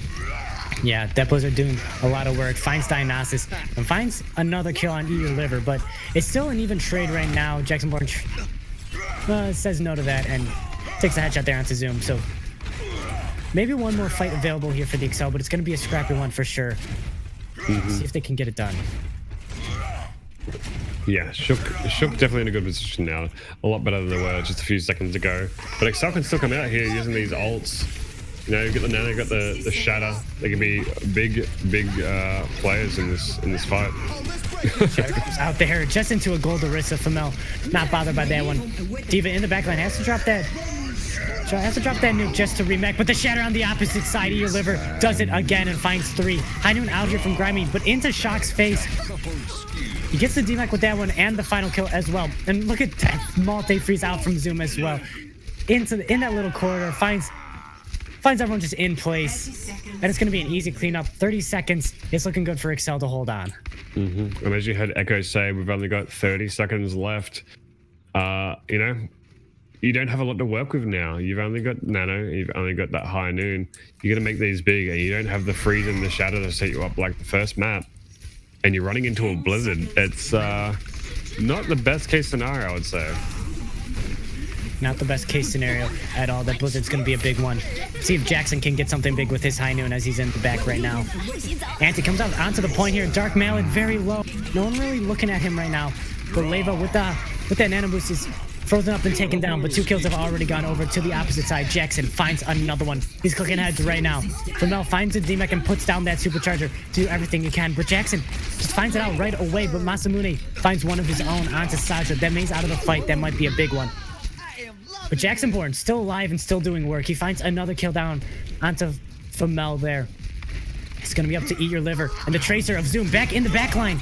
[SPEAKER 2] Yeah, that Blizzard doing a lot of work. Finds Dionysus and finds another kill on Eat Your Liver, but it's still an even trade right now. Jackson Bourne says no to that and takes a headshot there onto Zoom. So maybe one more fight available here for the Excel, but it's going to be a scrappy one for sure. See if they can get it done.
[SPEAKER 1] Yeah, Shook definitely in a good position now. A lot better than they were just a few seconds ago. But Excel can still come out here using these ults. You know, you got the nano, you got the shatter. They can be big players in this fight.
[SPEAKER 2] Comes out there just into a gold Orisa. Femel not bothered by that one. D.Va in the backline has to drop that. Has to drop that nuke just to remake, but the shatter on the opposite side of your liver does it again and finds 3. High noon out here from Grimy, but into Shock's face. He gets the DMAC with that one and the final kill as well. And look at that multi-freeze out from Zoom as well. In that little corridor, finds everyone just in place. And it's going to be an easy cleanup. 30 seconds. It's looking good for Excel to hold on.
[SPEAKER 1] And as you heard Echo say, we've only got 30 seconds left. You know, you don't have a lot to work with now. You've only got nano. You've only got that high noon. You're going to make these big, and you don't have the freeze and the shadow to set you up like the first map. And you're running into a blizzard. It's not the best case scenario, I would say.
[SPEAKER 2] Not the best case scenario at all. That blizzard's going to be a big one. See if Jackson can get something big with his high noon as he's in the back right now. Anti comes out onto the point here. Dark Mallet very low. No one really looking at him right now. But Leva with that nano boost is frozen up and taken down, but 2 kills have already gone over to the opposite side. Jackson finds another one. He's clicking heads right now. Femel finds a DMEC and puts down that supercharger to do everything he can, but Jackson just finds it out right away, but Masamune finds one of his own onto Saja. That means out of the fight, that might be a big one. But Jackson Bourne still alive and still doing work. He finds another kill down onto Femel there. It's going to be up to Eat Your Liver. And the Tracer of Zoom back in the back line.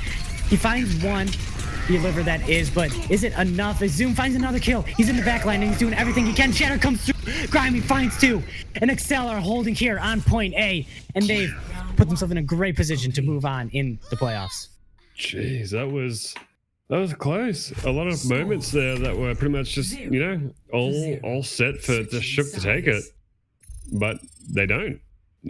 [SPEAKER 2] He finds one. Eat Your Liver, that is. But is it enough? As Zoom finds another kill. He's in the back line and he's doing everything he can. Shatter comes through. Grimy finds 2. And Excel are holding here on point A. And they've put themselves in a great position to move on in the playoffs.
[SPEAKER 1] Jeez, that was close. A lot of moments there that were pretty much just, all set for the Shook to take it. But they don't.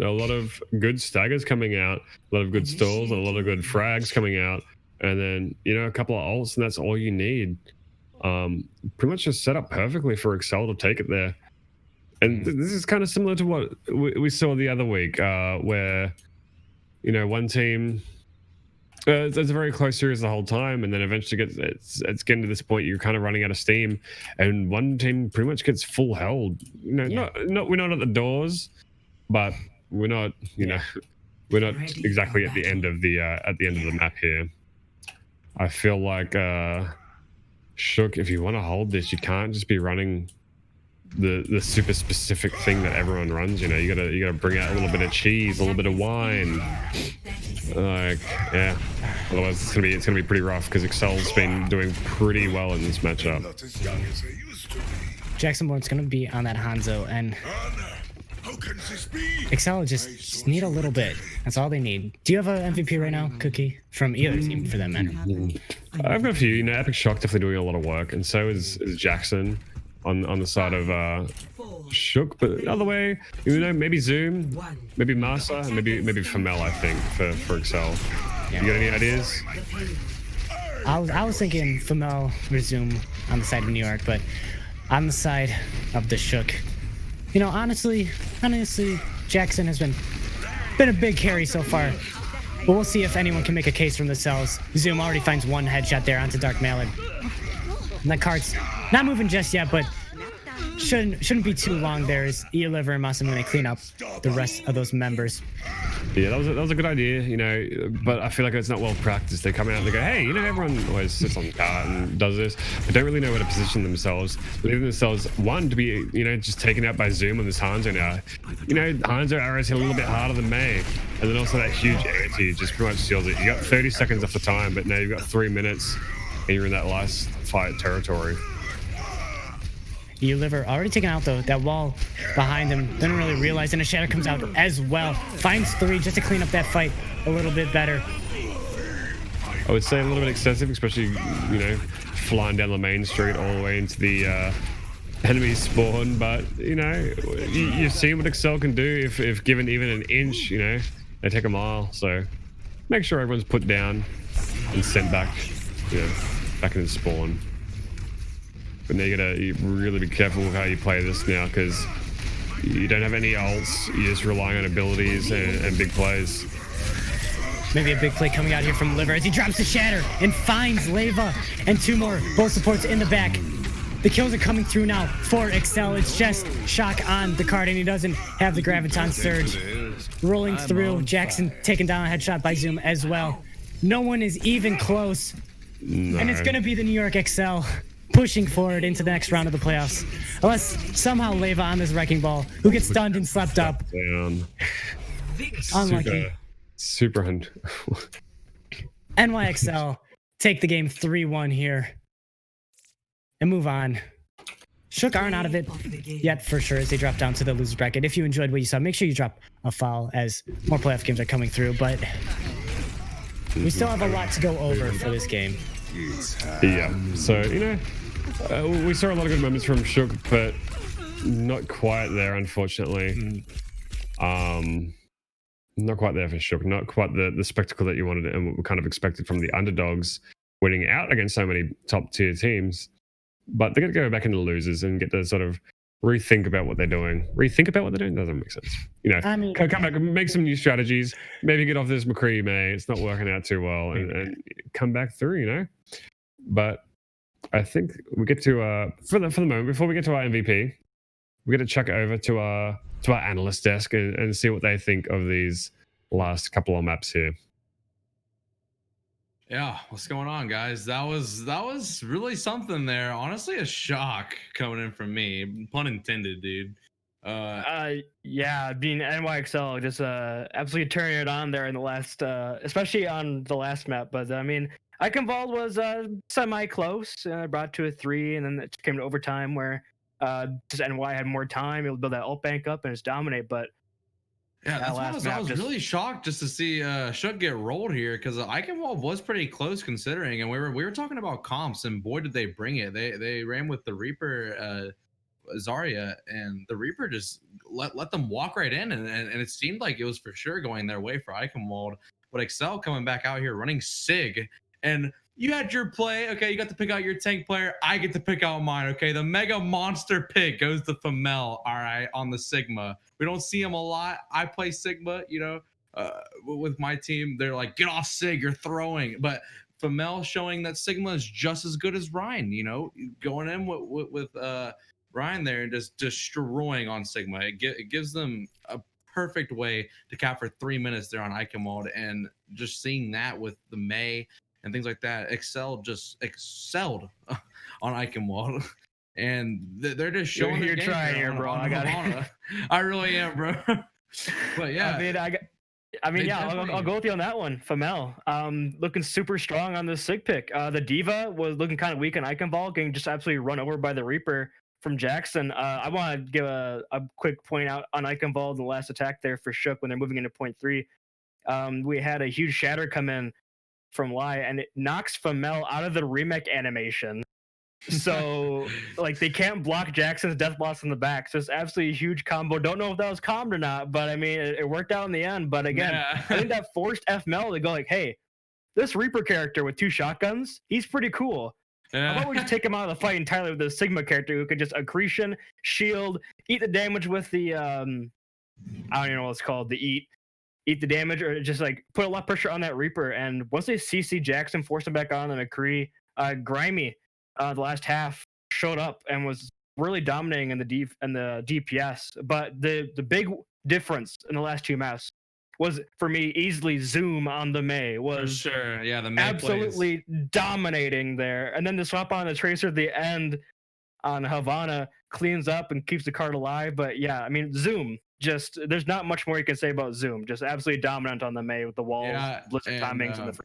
[SPEAKER 1] A lot of good staggers coming out, a lot of good stalls, and a lot of good frags coming out, and then a couple of ults, and that's all you need. Pretty much just set up perfectly for Excel to take it there. And this is kind of similar to what we saw the other week, where one team. It's a very close series the whole time, and then eventually it's getting to this point you're kind of running out of steam, and one team pretty much gets full held. We're not at the doors, but we're not we're not exactly at the end of the map here. I feel like Shook, if you want to hold this, you can't just be running the super specific thing that everyone runs. You gotta bring out a little bit of cheese, a little bit of wine. Otherwise it's gonna be pretty rough because Excel's been doing pretty well in this matchup.
[SPEAKER 2] Jackson Bourne's gonna be on that Hanzo, and Excel just need a little bit. That's all they need. Do you have an MVP right now, Cookie? From either team, for that matter.
[SPEAKER 1] I've got a few. Epic Shock definitely doing a lot of work, and so is Jackson on the side of Shook. But the other way, maybe Zoom, maybe Masa, and maybe Femel, I think, for Excel. You got any ideas?
[SPEAKER 2] I was thinking Femel or Zoom on the side of New York, but on the side of the Shook, honestly, Jackson has been a big carry so far. But we'll see if anyone can make a case from the cells. Zoom already finds one headshot there onto Dark Mallet. And that card's not moving just yet, but shouldn't be too long there as Eat Your Liver and Masamune clean up the rest of those members.
[SPEAKER 1] Yeah, that was a good idea, but I feel like it's not well practiced. They come out and they go, hey, everyone always sits on the cart and does this, but don't really know where to position themselves, leaving themselves, one, to be, just taken out by Zoom on this Hanzo now. Hanzo arrows hit a little bit harder than May, and then also that huge anti just pretty much seals it. You got 30 seconds off the time, but now you've got 3 minutes, and you're in that last fight territory.
[SPEAKER 2] Eat Your Liver already taken out though. That wall behind him. Didn't really realize, and a shadow comes out as well. Finds 3 just to clean up that fight a little bit better.
[SPEAKER 1] I would say a little bit excessive, especially flying down the main street all the way into the enemy spawn. But you've seen what Excel can do if given even an inch. They take a mile. So make sure everyone's put down and sent back, back into spawn. But now you gotta really be careful with how you play this now, because you don't have any ults. You're just relying on abilities and big plays.
[SPEAKER 2] Maybe a big play coming out here from Liver as he drops the shatter and finds Leva and 2 more both supports in the back. The kills are coming through now for Excel. It's just Shock on the card, and he doesn't have the Graviton Surge. Rolling through, Jackson taken down a headshot by Zoom as well. No one is even close. No. And it's gonna be the New York Excel pushing forward into the next round of the playoffs. Unless somehow Leva on this wrecking ball, who gets stunned and slept up.
[SPEAKER 1] Down.
[SPEAKER 2] Unlucky.
[SPEAKER 1] Super hunt.
[SPEAKER 2] NYXL take the game 3-1 here and move on. Shook aren't out of it yet for sure as they drop down to the loser's bracket. If you enjoyed what you saw, make sure you drop a follow as more playoff games are coming through, but we still have a lot to go over for this game.
[SPEAKER 1] Yeah, so we saw a lot of good moments from Shook, but not quite there, unfortunately. Not quite there for Shook. Not quite the spectacle that you wanted and what we kind of expected from the underdogs winning out against so many top tier teams. But they're going to go back into losers and get to sort of rethink about what they're doing. Rethink about what they're doing doesn't make sense. Come back and make some new strategies. Maybe get off this McCree May. It's not working out too well, and come back through. But I think we get to for the moment, before we get to our MVP, we got to chuck it over to our analyst desk and see what they think of these last couple of maps here.
[SPEAKER 3] Yeah, what's going on, guys? That was really something there. Honestly, a shock coming in from me, pun intended, dude.
[SPEAKER 4] Yeah, being NYXL just absolutely turning it on there in the last, especially on the last map. But I mean, Eichenwald was semi close, brought to a 3, and then it came to overtime where just NY had more time, able to build that ult bank up and just dominate. But
[SPEAKER 3] yeah,
[SPEAKER 4] that
[SPEAKER 3] that's why
[SPEAKER 4] last
[SPEAKER 3] I
[SPEAKER 4] map
[SPEAKER 3] was
[SPEAKER 4] just
[SPEAKER 3] really shocked just to see Shook get rolled here, because Eichenwald was pretty close considering, and we were talking about comps, and boy did they bring it. They ran with the Reaper Zarya, and the Reaper just let them walk right in, and it seemed like it was for sure going their way for Eichenwald. But Excel coming back out here running Sig, and you had your play. Okay, you got to pick out your tank player. I get to pick out mine. Okay, the mega monster pick goes to Femel. All right, on the Sigma. We don't see him a lot. I play Sigma, with my team. They're like, get off Sig, you're throwing. But Femel showing that Sigma is just as good as Ryan. Going in with Ryan there and just destroying on Sigma. It gives them a perfect way to cap for 3 minutes there on Eichenwald, and just seeing that with the May and things like that, Excel just excelled on Eichenwald. And they're just showing
[SPEAKER 4] you're trying here, bro.
[SPEAKER 3] I really am, bro. But yeah,
[SPEAKER 4] I'll go with you on that one. Femel, looking super strong on this Sig pick. The Diva was looking kind of weak on Eichenwald, getting just absolutely run over by the Reaper from Jackson. I want to give a quick point out on Eichenwald in the last attack there for Shook when they're moving into point 3. We had a huge shatter come in from Lai, and it knocks Femel out of the remake animation. So like they can't block Jackson's death blast in the back. So it's absolutely a huge combo. Don't know if that was calmed or not, but I mean it worked out in the end. But again, I think that forced FML to go like, hey, this Reaper character with 2 shotguns, he's pretty cool. How about we just take him out of the fight entirely with the Sigma character who could just accretion, shield, eat the damage with the I don't even know what it's called, the eat the damage, or just like put a lot of pressure on that Reaper. And once they CC Jackson, forced him back on the McCree, Grimy, the last half showed up and was really dominating in the DPS. But the big difference in the last 2 maps was for me easily Zoom on the May was
[SPEAKER 3] for sure. Yeah, the May
[SPEAKER 4] absolutely dominating there. And then the swap on the Tracer at the end on Havana cleans up and keeps the card alive. But yeah, I mean Zoom, just there's not much more you can say about Zoom. Just absolutely dominant on the May with the walls, blizzard timings, and the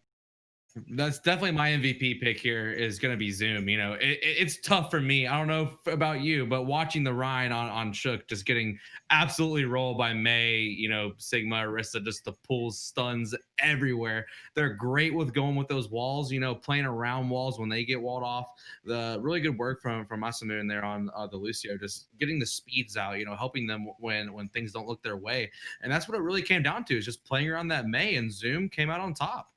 [SPEAKER 3] that's definitely my MVP pick here is going to be Zoom. It's tough for me. I don't know about you, but watching the Ryan on Shook just getting absolutely rolled by May, Sigma, Arista, just the pulls, stuns everywhere. They're great with going with those walls, playing around walls when they get walled off. The really good work from Masamu in there on the Lucio, just getting the speeds out, helping them when things don't look their way. And that's what it really came down to, is just playing around that May, and Zoom came out on top.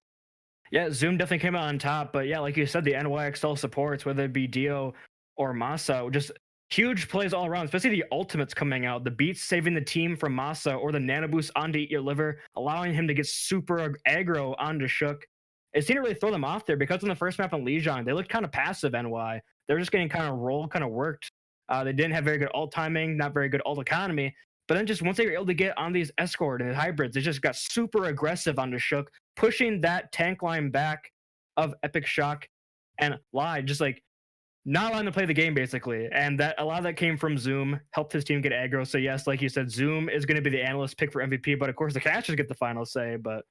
[SPEAKER 4] Yeah, Zoom definitely came out on top, but yeah, like you said, the NYXL supports, whether it be Dio or Masa, just huge plays all around, especially the ultimates coming out, the beats saving the team from Masa, or the nano boost onto Eat Your Liver, allowing him to get super aggro onto Shook. It seemed to really throw them off there, because on the first map on Lijiang, they looked kind of passive, NY. They were just getting kind of rolled, kind of worked. They didn't have very good ult timing, not very good ult economy. But then just once they were able to get on these escort and the hybrids, they just got super aggressive onto Shook, pushing that tank line back of Epic Shock and Lai, just like not allowing to play the game basically. And that a lot of that came from Zoom, helped his team get aggro. So yes, like you said, Zoom is going to be the analyst pick for MVP, but of course the casters get the final say. But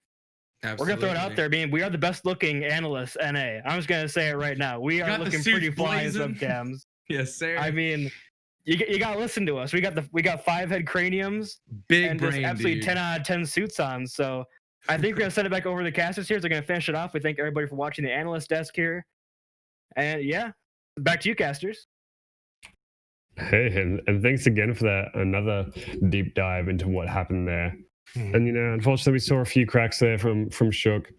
[SPEAKER 4] Absolutely. We're going to throw it out there. I mean, we are the best looking analysts, NA. I'm just going to say it right now. We are looking pretty fly as webcams.
[SPEAKER 3] Yes, sir.
[SPEAKER 4] I mean, you got to listen to us. We got 5 head craniums,
[SPEAKER 3] big
[SPEAKER 4] and
[SPEAKER 3] brain,
[SPEAKER 4] just absolutely
[SPEAKER 3] dude.
[SPEAKER 4] 10 out of 10 suits on. So I think we're gonna send it back over to the casters here. So they're gonna finish it off. We thank everybody for watching the analyst desk here, and yeah, back to you, casters.
[SPEAKER 1] Hey, and thanks again for that. Another deep dive into what happened there. And unfortunately, we saw a few cracks there from Shook.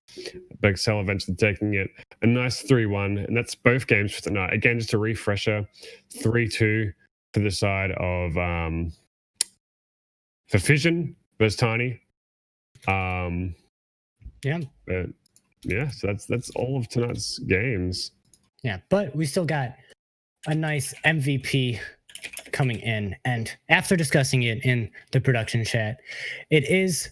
[SPEAKER 1] But Excel eventually taking it a nice 3-1, and that's both games for tonight. Again, just a refresher, 3-2 for the side of for Fission versus Tiny.
[SPEAKER 2] Yeah.
[SPEAKER 1] But yeah, so that's all of tonight's games.
[SPEAKER 2] Yeah, but we still got a nice MVP coming in. And after discussing it in the production chat, it is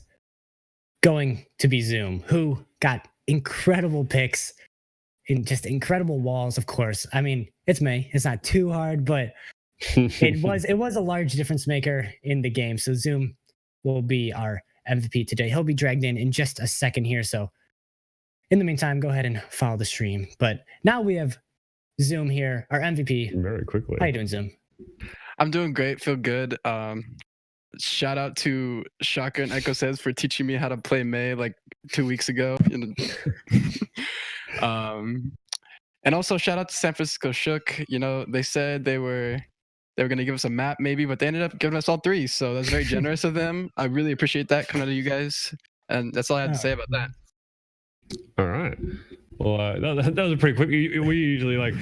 [SPEAKER 2] going to be Zoom, who got incredible picks in just incredible walls, of course. I mean, it's May. It's not too hard, but it was a large difference maker in the game. So Zoom will be our MVP today. He'll be dragged in just a second here. So in the meantime, go ahead and follow the stream. But now we have Zoom here, our MVP.
[SPEAKER 1] Very quickly.
[SPEAKER 2] How you doing, Zoom?
[SPEAKER 8] I'm doing great. Feel good. Shout out to Shaka and Echo Says for teaching me how to play May like 2 weeks ago. And also shout out to San Francisco Shook. You know, they said they were going to give us a map maybe, but they ended up giving us all 3. So that's very generous of them. I really appreciate that coming out of you guys. And that's all I had to say about that.
[SPEAKER 1] All right. Well, that was a pretty quick. We usually like,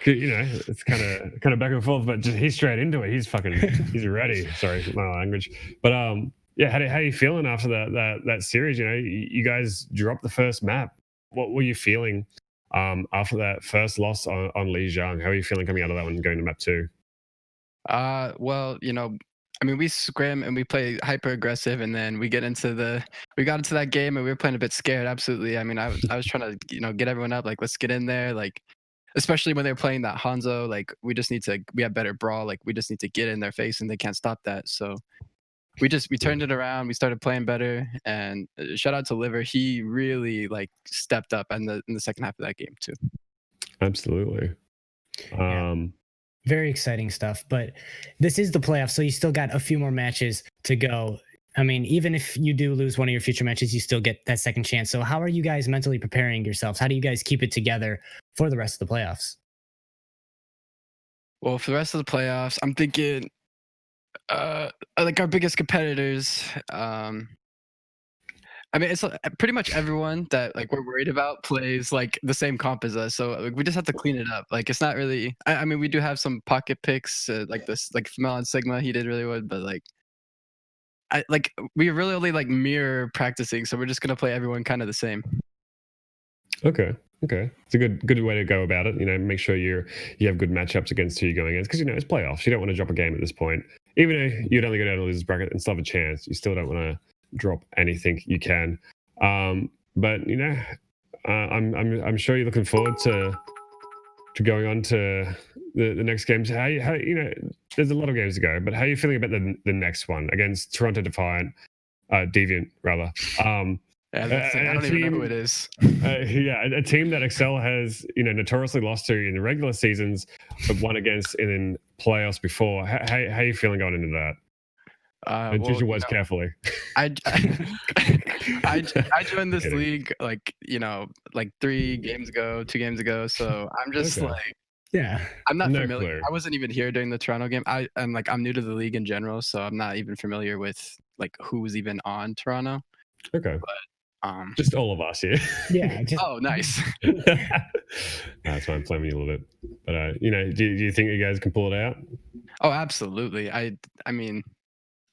[SPEAKER 1] you know, it's kind of back and forth, but just he's straight into it. He's ready. Sorry, my language. But yeah, how are you feeling after that series? You know, you guys dropped the first map. What were you feeling after that first loss on Lijiang? How are you feeling coming out of that one, going to map 2?
[SPEAKER 8] Well, you know, I mean, we scrim and we play hyper aggressive, and then we got into that game and we were playing a bit scared. Absolutely. I mean, I was trying to, you know, get everyone up, like, let's get in there, like, especially when they were playing that Hanzo, like, we have better brawl, like, we just need to get in their face and they can't stop that. So we turned it around, we started playing better, and shout out to Liver. He really like stepped up in the second half of that game too.
[SPEAKER 1] Absolutely.
[SPEAKER 2] Very exciting stuff, but this is the playoffs, so you still got a few more matches to go. I mean, even if you do lose one of your future matches, you still get that second chance. So how are you guys mentally preparing yourselves? How do you guys keep it together for the rest of the playoffs?
[SPEAKER 8] Well, for the rest of the playoffs, I'm thinking like our biggest competitors, I mean, it's pretty much everyone that like we're worried about plays like the same comp as us. So like, we just have to clean it up. Like, it's not really. I mean, we do have some pocket picks like this, like Melon Sigma. He did really well, but like, we really only like mirror practicing. So we're just gonna play everyone kind of the same.
[SPEAKER 1] Okay. It's a good way to go about it. You know, make sure you have good matchups against who you're going against, because you know it's playoffs. You don't want to drop a game at this point, even if you'd only go down to losers bracket and still have a chance. You still don't want to drop anything you can. But you know, I'm sure you're looking forward to going on to the next games. How you know, there's a lot of games to go, but how are you feeling about the next one against Toronto Deviant rather?
[SPEAKER 8] Yeah, I don't even know who it is.
[SPEAKER 1] Yeah, a team that Excel has, you know, notoriously lost to in the regular seasons, but won against in playoffs before. How are you feeling going into that? And choose your words carefully.
[SPEAKER 8] I joined this league like, you know, like 2 games ago, so I'm just like,
[SPEAKER 2] yeah,
[SPEAKER 8] I'm not familiar. Clue. I wasn't even here during the Toronto game. I'm new to the league in general, so I'm not even familiar with like who's even on Toronto.
[SPEAKER 1] Okay.
[SPEAKER 8] But
[SPEAKER 1] just all of us here.
[SPEAKER 2] Yeah.
[SPEAKER 8] Oh, nice.
[SPEAKER 1] That's why I'm playing with you a little bit. But you know, do you think you guys can pull it out?
[SPEAKER 8] Oh, absolutely. I mean,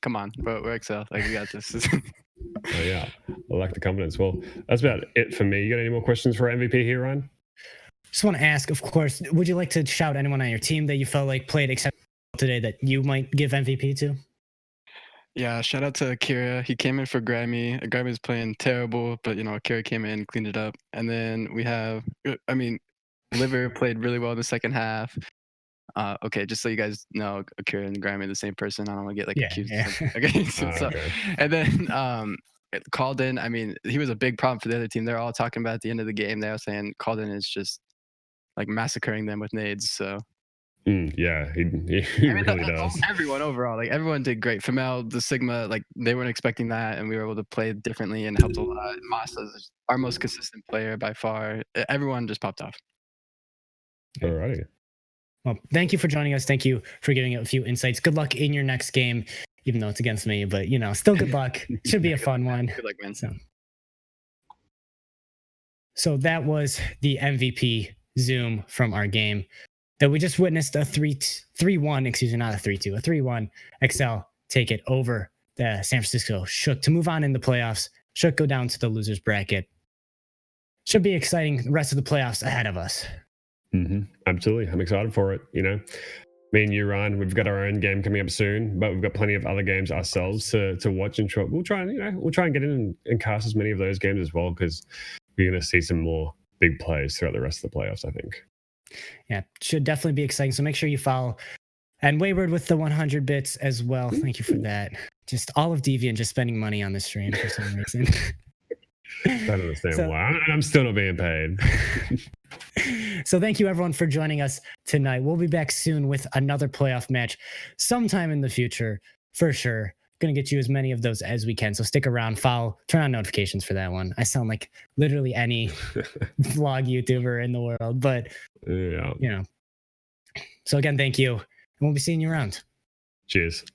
[SPEAKER 8] come on, we're Excel. Like, we got this.
[SPEAKER 1] Oh yeah, I like the confidence. Well, that's about it for me. You got any more questions for our MVP here, Ryan?
[SPEAKER 2] Just want to ask, of course, would you like to shout anyone on your team that you felt like played exceptional today that you might give MVP to?
[SPEAKER 8] Yeah, shout out to Akira. He came in for Grammy. Grammy's playing terrible, but you know, Akira came in, cleaned it up. And then we have, I mean, Liver played really well in the second half. Okay, just so you guys know, Akira and Grammy are the same person. I don't want to get like accused.
[SPEAKER 2] Yeah.
[SPEAKER 8] Okay, okay. And then Calden, I mean, he was a big problem for the other team. They're all talking about at the end of the game. They were saying Calden is just like massacring them with nades. So
[SPEAKER 1] yeah, he really does.
[SPEAKER 8] Everyone overall, like everyone did great. Femel, the Sigma, like they weren't expecting that, and we were able to play differently and helped a lot. Masa's our most consistent player by far. Everyone just popped off.
[SPEAKER 1] Alrighty.
[SPEAKER 2] Well, thank you for joining us. Thank you for giving a few insights. Good luck in your next game, even though it's against me, but you know, still good luck. Should be a fun one.
[SPEAKER 8] Good luck, man.
[SPEAKER 2] So that was the MVP Zoom from our game that we just witnessed. A 3-1, excuse me, not a 3-2, a 3-1 Excel take it over the San Francisco Shook to move on in the playoffs. Shook go down to the losers bracket. Should be exciting. The rest of the playoffs ahead of us.
[SPEAKER 1] Absolutely. I'm excited for it. You know, me and you, Ryan, we've got our own game coming up soon, but we've got plenty of other games ourselves to watch and try. We'll try and get in and cast as many of those games as well, because we're going to see some more big plays throughout the rest of the playoffs, I think.
[SPEAKER 2] Yeah, should definitely be exciting. So make sure you follow. And Wayward with the 100 bits as well. Thank you for that. Just all of Deviant just spending money on the stream for some reason.
[SPEAKER 1] I don't understand why. And I'm still not being paid.
[SPEAKER 2] So thank you everyone for joining us tonight. We'll be back soon with another playoff match sometime in the future for sure. Going to get you as many of those as we can. So stick around, follow, turn on notifications for that one. I sound like literally any vlog YouTuber in the world, but
[SPEAKER 1] yeah.
[SPEAKER 2] So again, thank you. And we'll be seeing you around.
[SPEAKER 1] Cheers.